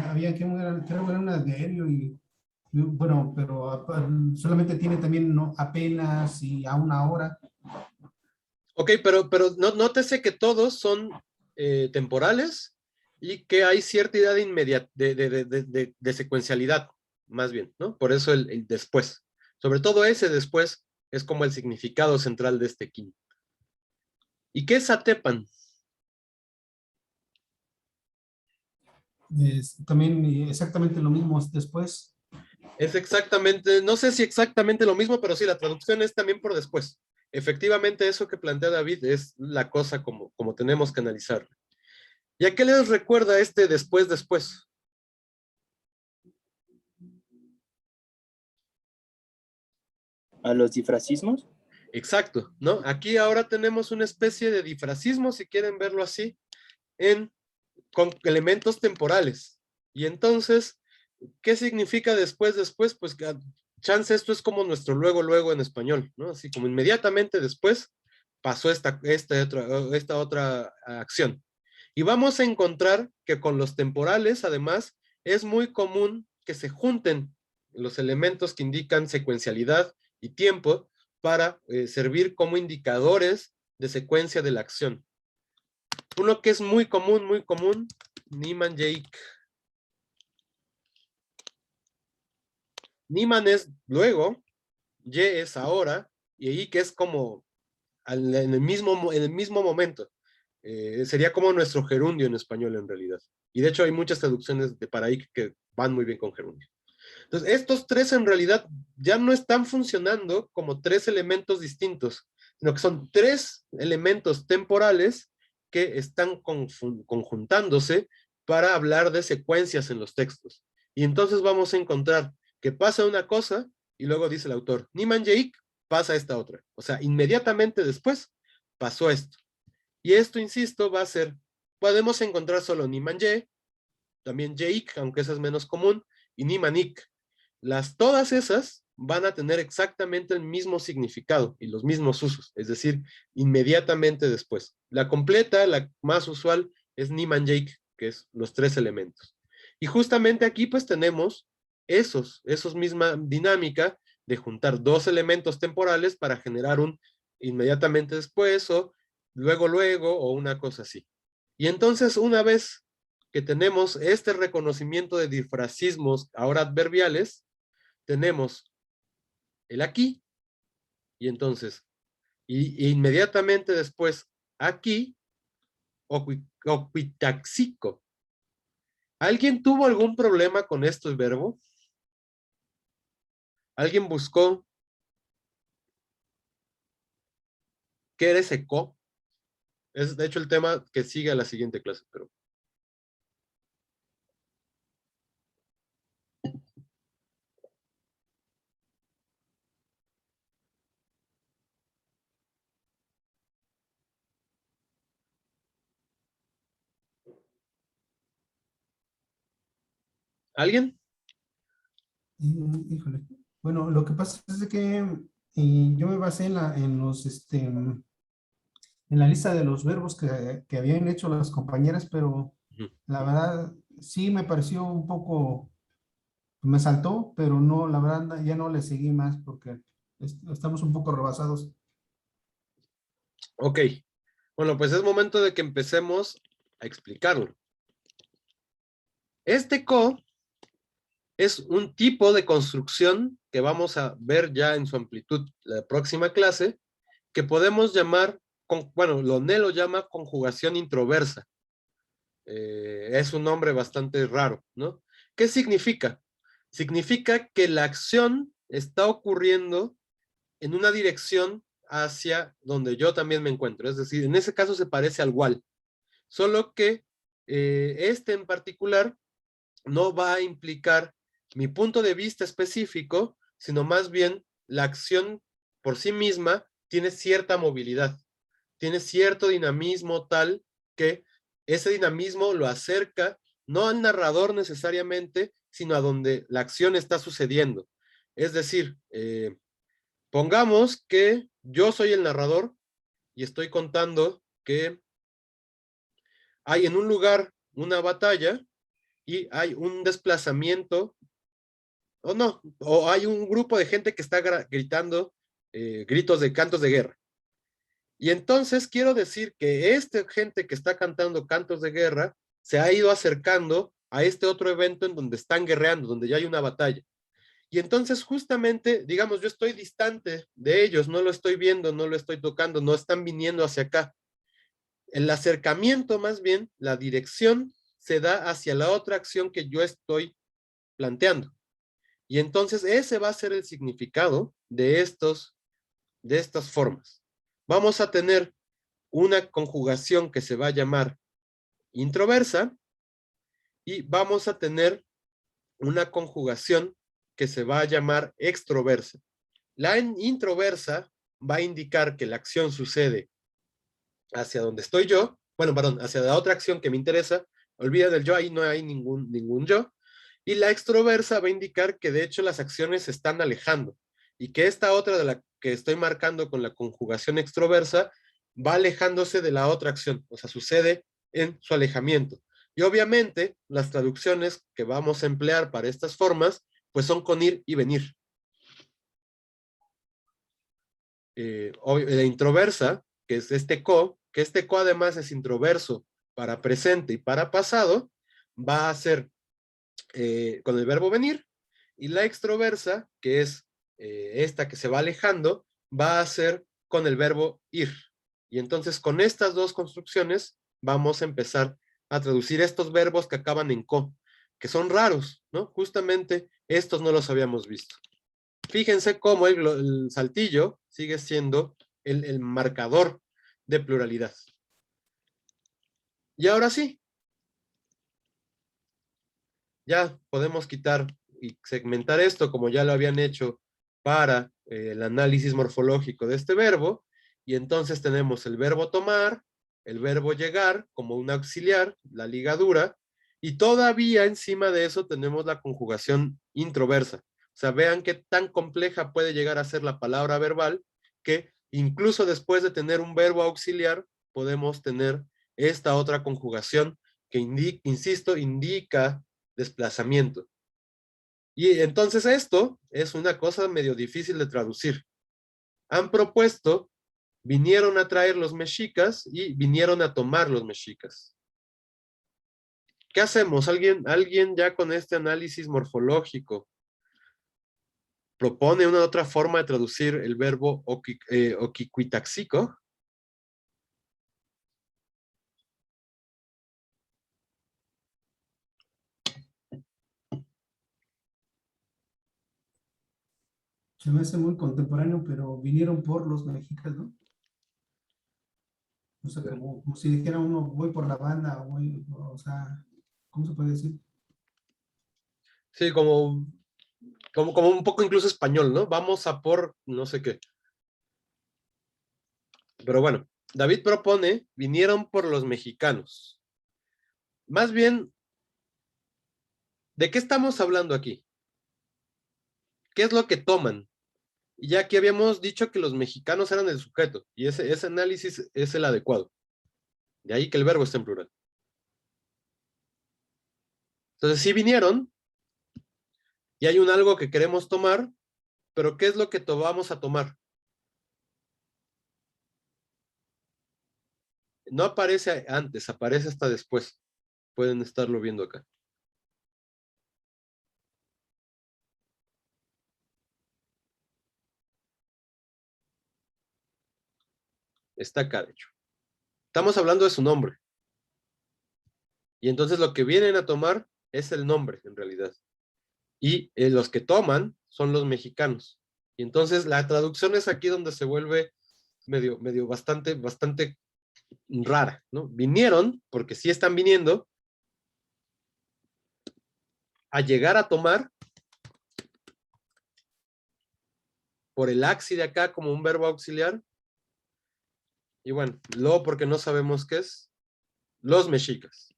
había que creo que era un adverbio y, bueno, pero solamente tiene también ¿no? apenas y a una hora. Ok, pero nótese que todos son temporales y que hay cierta idea de secuencialidad, más bien, ¿no? Por eso el después. Sobre todo ese después es como el significado central de este kin. ¿Y qué es atepan? También exactamente lo mismo después. Es exactamente, no sé si exactamente lo mismo, pero sí, la traducción es también por después. Efectivamente, eso que plantea David es la cosa como tenemos que analizar. ¿Y a qué les recuerda este después? ¿A los difracismos? Exacto, ¿no? Aquí ahora tenemos una especie de difracismo, si quieren verlo así, con elementos temporales. Y entonces, ¿qué significa después? Pues que chance esto es como nuestro luego en español, ¿no? Así como inmediatamente después pasó esta otra acción. Y vamos a encontrar que con los temporales, además, es muy común que se junten los elementos que indican secuencialidad y tiempo para servir como indicadores de secuencia de la acción. Uno que es muy común, Niemann Jake. Niemann es luego, Y es ahora, y ahí que es como en el mismo momento. Sería como nuestro gerundio en español en realidad. Y de hecho hay muchas traducciones de para ahí que van muy bien con gerundio. Entonces, estos tres en realidad ya no están funcionando como tres elementos distintos, sino que son tres elementos temporales que están conjuntándose para hablar de secuencias en los textos. Y entonces vamos a encontrar que pasa una cosa y luego dice el autor, Niman Jake pasa esta otra. O sea, inmediatamente después pasó esto. Y esto, insisto, va a ser, podemos encontrar solo Niman Ye, también Jake, aunque esa es menos común, y Nimanik. Todas esas van a tener exactamente el mismo significado y los mismos usos, es decir, inmediatamente después. La completa, la más usual, es Niman Jake, que es los 3 elementos. Y justamente aquí pues tenemos esos misma dinámica de juntar 2 elementos temporales para generar un inmediatamente después o luego o una cosa así. Y entonces una vez que tenemos este reconocimiento de difrasismos ahora adverbiales, tenemos el aquí, y entonces, y inmediatamente después, aquí, oquitaxico. ¿Alguien tuvo algún problema con estos verbos? ¿Alguien buscó qué era ese co? Es de hecho el tema que sigue a la siguiente clase, pero... ¿Alguien? Híjole. Bueno, lo que pasa es de que yo me basé en la lista de los verbos que habían hecho las compañeras, pero Ujú. la verdad sí me pareció un poco, me saltó, pero no, la verdad ya no le seguí más porque estamos un poco rebasados. Ok. Bueno, pues es momento de que empecemos a explicarlo. Este co es un tipo de construcción que vamos a ver ya en su amplitud la próxima clase, que podemos llamar, bueno, Loné lo llama conjugación introversa. Es un nombre bastante raro, ¿no? ¿Qué significa? Significa que la acción está ocurriendo en una dirección hacia donde yo también me encuentro. Es decir, en ese caso se parece al igual, solo que este en particular no va a implicar mi punto de vista específico, sino más bien la acción por sí misma tiene cierta movilidad, tiene cierto dinamismo tal que ese dinamismo lo acerca no al narrador necesariamente, sino a donde la acción está sucediendo. Es decir, pongamos que yo soy el narrador y estoy contando que hay en un lugar una batalla y hay un desplazamiento, o no, o hay un grupo de gente que está gritando gritos de cantos de guerra. Y entonces quiero decir que esta gente que está cantando cantos de guerra se ha ido acercando a este otro evento en donde están guerreando, donde ya hay una batalla. Y entonces justamente, digamos, yo estoy distante de ellos, no lo estoy viendo, no lo estoy tocando, no están viniendo hacia acá. El acercamiento, más bien, la dirección se da hacia la otra acción que yo estoy planteando. Y entonces ese va a ser el significado de estas formas. Vamos a tener una conjugación que se va a llamar introversa y vamos a tener una conjugación que se va a llamar extroversa. La introversa va a indicar que la acción sucede hacia donde estoy yo, bueno, perdón, hacia la otra acción que me interesa, olvida del yo, ahí no hay ningún yo, y la extroversa va a indicar que de hecho las acciones se están alejando, y que esta otra de la que estoy marcando con la conjugación extroversa va alejándose de la otra acción, o sea, sucede en su alejamiento. Y obviamente las traducciones que vamos a emplear para estas formas, pues son con ir y venir. La introversa, que es que este co además es introverso para presente y para pasado, va a ser con el verbo venir, y la extroversa, que es esta que se va alejando, va a ser con el verbo ir. Y entonces con estas dos construcciones vamos a empezar a traducir estos verbos que acaban en co, que son raros, ¿no? Justamente estos no los habíamos visto. Fíjense cómo el saltillo sigue siendo el marcador de pluralidad. Y ahora sí, ya podemos quitar y segmentar esto como ya lo habían hecho para el análisis morfológico de este verbo, y entonces tenemos el verbo tomar, el verbo llegar como un auxiliar, la ligadura, y todavía encima de eso tenemos la conjugación introversa. O sea, vean qué tan compleja puede llegar a ser la palabra verbal, que incluso después de tener un verbo auxiliar, podemos tener esta otra conjugación que, insisto, indica desplazamiento. Y entonces esto es una cosa medio difícil de traducir. Han propuesto, vinieron a traer los mexicas y vinieron a tomar los mexicas. ¿Qué hacemos? ¿Alguien ya con este análisis morfológico propone una otra forma de traducir el verbo oquiquitaxico? Se me hace muy contemporáneo, pero vinieron por los mexicanos, ¿no? O sea, como si dijera uno, voy por la banda, o sea, ¿cómo se puede decir? Sí, como un poco incluso español, ¿no? Vamos a por no sé qué. Pero bueno, David propone, vinieron por los mexicanos. Más bien, ¿de qué estamos hablando aquí? ¿Qué es lo que toman? Y ya aquí habíamos dicho que los mexicanos eran el sujeto, y ese análisis es el adecuado. De ahí que el verbo está en plural. Entonces, sí vinieron, y hay un algo que queremos tomar, pero ¿qué es lo que vamos a tomar? No aparece antes, aparece hasta después. Pueden estarlo viendo acá. Está acá, de hecho. Estamos hablando de su nombre. Y entonces lo que vienen a tomar es el nombre, en realidad. Y los que toman son los mexicanos. Y entonces la traducción es aquí donde se vuelve medio bastante rara, ¿no? Vinieron, porque sí están viniendo, a llegar a tomar por el axi de acá como un verbo auxiliar. Y bueno, luego porque no sabemos qué es, los mexicas.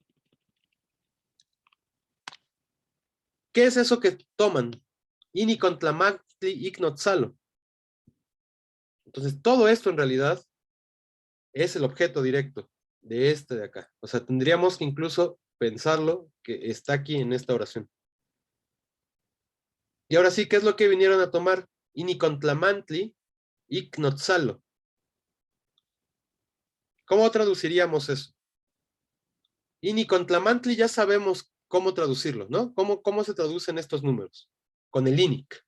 ¿Qué es eso que toman? Inicontlamactli ignotzalo. Entonces, todo esto en realidad es el objeto directo de este de acá. O sea, tendríamos que incluso pensarlo que está aquí en esta oración. Y ahora sí, ¿qué es lo que vinieron a tomar? Inicontlamantli ignotzalo. ¿Cómo traduciríamos eso? Inicontlamantli ya sabemos cómo traducirlo, ¿no? ¿Cómo se traducen estos números? Con el inic.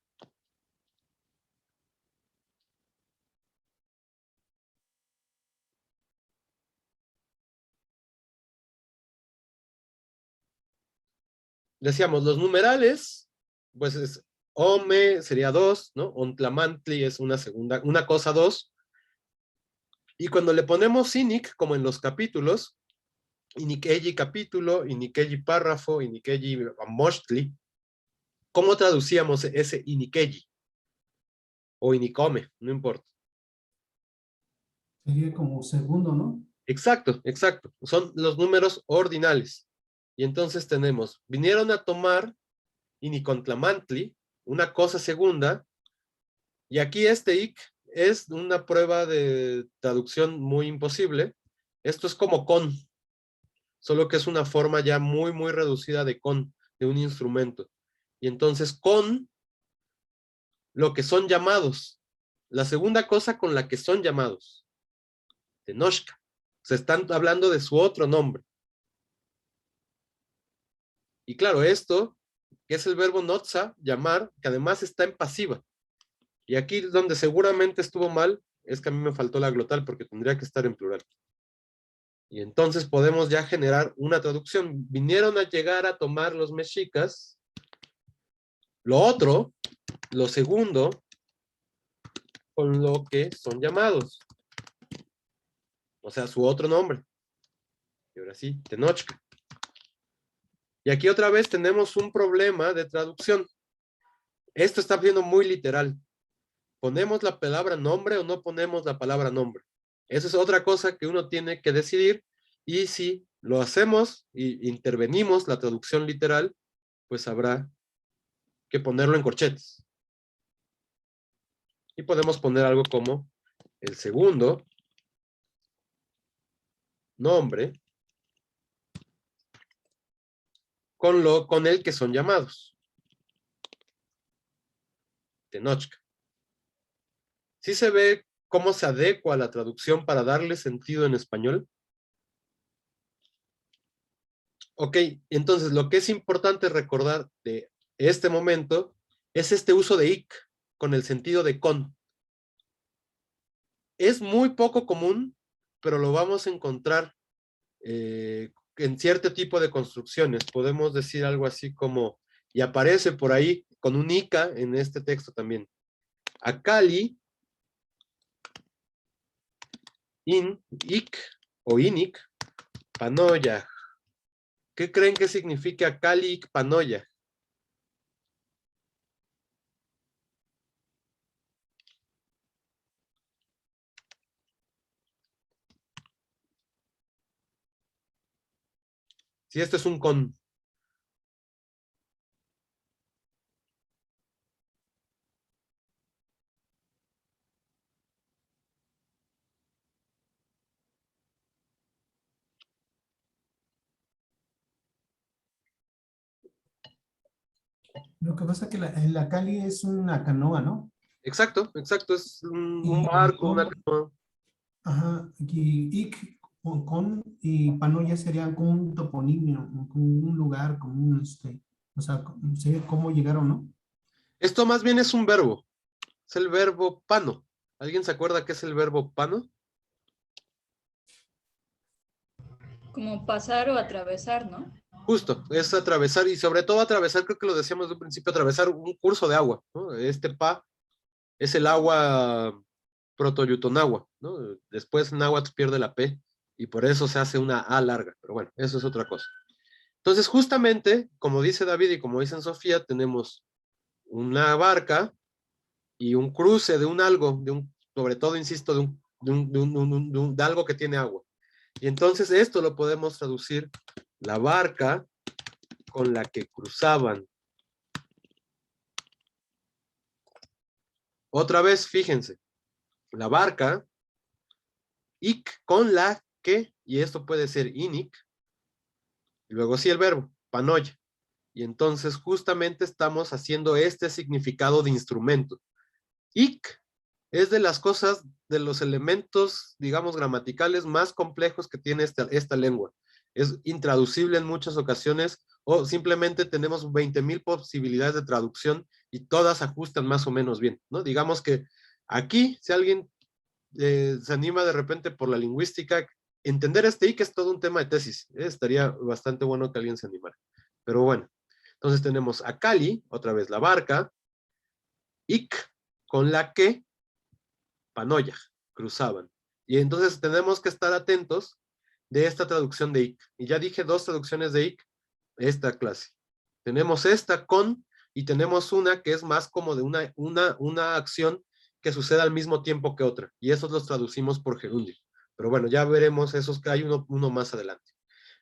Decíamos, los numerales, pues es ome sería 2, ¿no? Ontlamantli es una segunda, una cosa 2. Y cuando le ponemos inic, como en los capítulos, iniqueji capítulo, iniqueji párrafo, iniqueji mostli, ¿cómo traducíamos ese iniqueji? O inicome, no importa. Sería como segundo, ¿no? Exacto, exacto. Son los números ordinales. Y entonces tenemos, vinieron a tomar inicontlamantli, una cosa segunda, y aquí este ic es una prueba de traducción muy imposible. Esto es como con, solo que es una forma ya muy reducida de con, de un instrumento. Y entonces con lo que son llamados. La segunda cosa con la que son llamados. Tenochca. Se están hablando de su otro nombre. Y claro, esto, que es el verbo notza, llamar, que además está en pasiva. Y aquí donde seguramente estuvo mal, es que a mí me faltó la glotal porque tendría que estar en plural. Y entonces podemos ya generar una traducción. Vinieron a llegar a tomar los mexicas. Lo otro, lo segundo, con lo que son llamados. O sea, su otro nombre. Y ahora sí, Tenochca. Y aquí otra vez tenemos un problema de traducción. Esto está siendo muy literal. ¿Ponemos la palabra nombre o no ponemos la palabra nombre? Esa es otra cosa que uno tiene que decidir, y si lo hacemos y intervenimos la traducción literal, pues habrá que ponerlo en corchetes. Y podemos poner algo como el segundo nombre con el que son llamados. Tenochca. ¿Sí se ve cómo se adecua la traducción para darle sentido en español? Ok, entonces lo que es importante recordar de este momento es este uso de ic con el sentido de con. Es muy poco común, pero lo vamos a encontrar en cierto tipo de construcciones. Podemos decir algo así como, y aparece por ahí con un ica en este texto también. Acali, ic o inic, panoya. ¿Qué creen que significa Acali, ic, panoya? Si esto es un con. Lo que pasa es que la Cali es una canoa, ¿no? Exacto, exacto. Es un Y barco, una con, canoa. ajá, y ic con y panoya serían como un toponimio, como un lugar, como un, o sea, sería cómo llegaron, ¿no? Esto más bien es un verbo. Es el verbo pano. ¿Alguien se acuerda qué es el verbo pano? Como pasar o atravesar, ¿no? Justo, es atravesar, y sobre todo atravesar, creo que lo decíamos de un principio, atravesar un curso de agua, ¿no? Este pa es el agua protoyutonagua, ¿no? Después náhuatl pierde la P, y por eso se hace una A larga, pero bueno, eso es otra cosa. Entonces, justamente, como dice David y como dicen Sofía, tenemos una barca y un cruce de un algo, sobre todo, insisto, de algo que tiene agua. Y entonces esto lo podemos traducir, la barca con la que cruzaban. Otra vez, fíjense, la barca, ic con la que, y esto puede ser inic, y luego sí el verbo, panoya. Y entonces justamente estamos haciendo este significado de instrumento. Ic es de las cosas, de los elementos, digamos, gramaticales más complejos que tiene esta lengua. Es intraducible en muchas ocasiones, o simplemente tenemos 20,000 posibilidades de traducción y todas ajustan más o menos bien, ¿no? Digamos que aquí, si alguien se anima de repente por la lingüística, entender este ic es todo un tema de tesis. Estaría bastante bueno que alguien se animara. Pero bueno, entonces tenemos a Cali, otra vez la barca, ic, con la que panoya, cruzaban. Y entonces tenemos que estar atentos de esta traducción de ic. Y ya dije dos traducciones de ic esta clase. Tenemos esta con, y tenemos una que es más como de una acción que sucede al mismo tiempo que otra. Y esos los traducimos por gerundio. Pero bueno, ya veremos esos, que hay uno más adelante.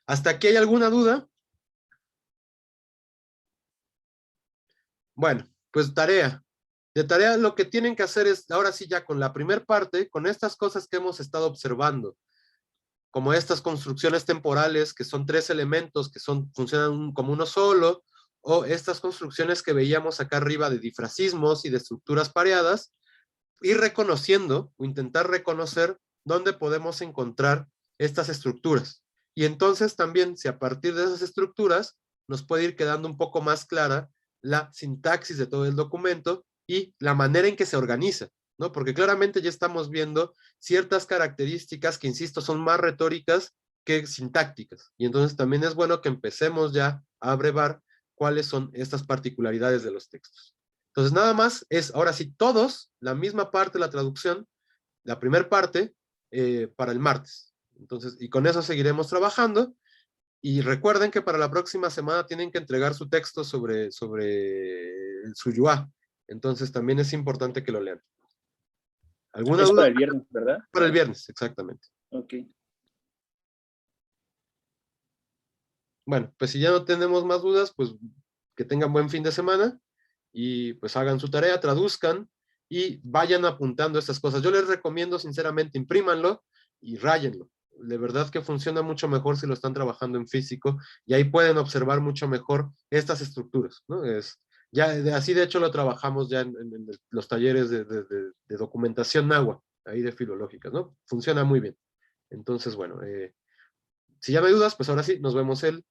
¿Hasta aquí hay alguna duda? Bueno, pues tarea. De tarea lo que tienen que hacer es, ahora sí ya con la primer parte, con estas cosas que hemos estado observando, como estas construcciones temporales, que son tres elementos que funcionan como uno solo, o estas construcciones que veíamos acá arriba de difrasismos y de estructuras pareadas, ir reconociendo o intentar reconocer dónde podemos encontrar estas estructuras. Y entonces también, si a partir de esas estructuras nos puede ir quedando un poco más clara la sintaxis de todo el documento y la manera en que se organiza, ¿no? Porque claramente ya estamos viendo ciertas características que, insisto, son más retóricas que sintácticas. Y entonces también es bueno que empecemos ya a abrevar cuáles son estas particularidades de los textos. Entonces nada más es, ahora sí, todos, la misma parte de la traducción, la primera parte, para el martes. Entonces, y con eso seguiremos trabajando. Y recuerden que para la próxima semana tienen que entregar su texto sobre el Suyuá. Entonces también es importante que lo lean. ¿Alguna Es duda? para el viernes, ¿verdad? Para el viernes, exactamente. Ok. Bueno, pues si ya no tenemos más dudas, pues que tengan buen fin de semana y pues hagan su tarea, traduzcan y vayan apuntando estas cosas. Yo les recomiendo sinceramente, imprímanlo y ráyenlo. De verdad que funciona mucho mejor si lo están trabajando en físico y ahí pueden observar mucho mejor estas estructuras, ¿no? Así de hecho lo trabajamos ya en los talleres de documentación náhuatl, ahí de filológicas, ¿no? Funciona muy bien. Entonces, bueno, si ya no hay dudas, pues ahora sí, nos vemos el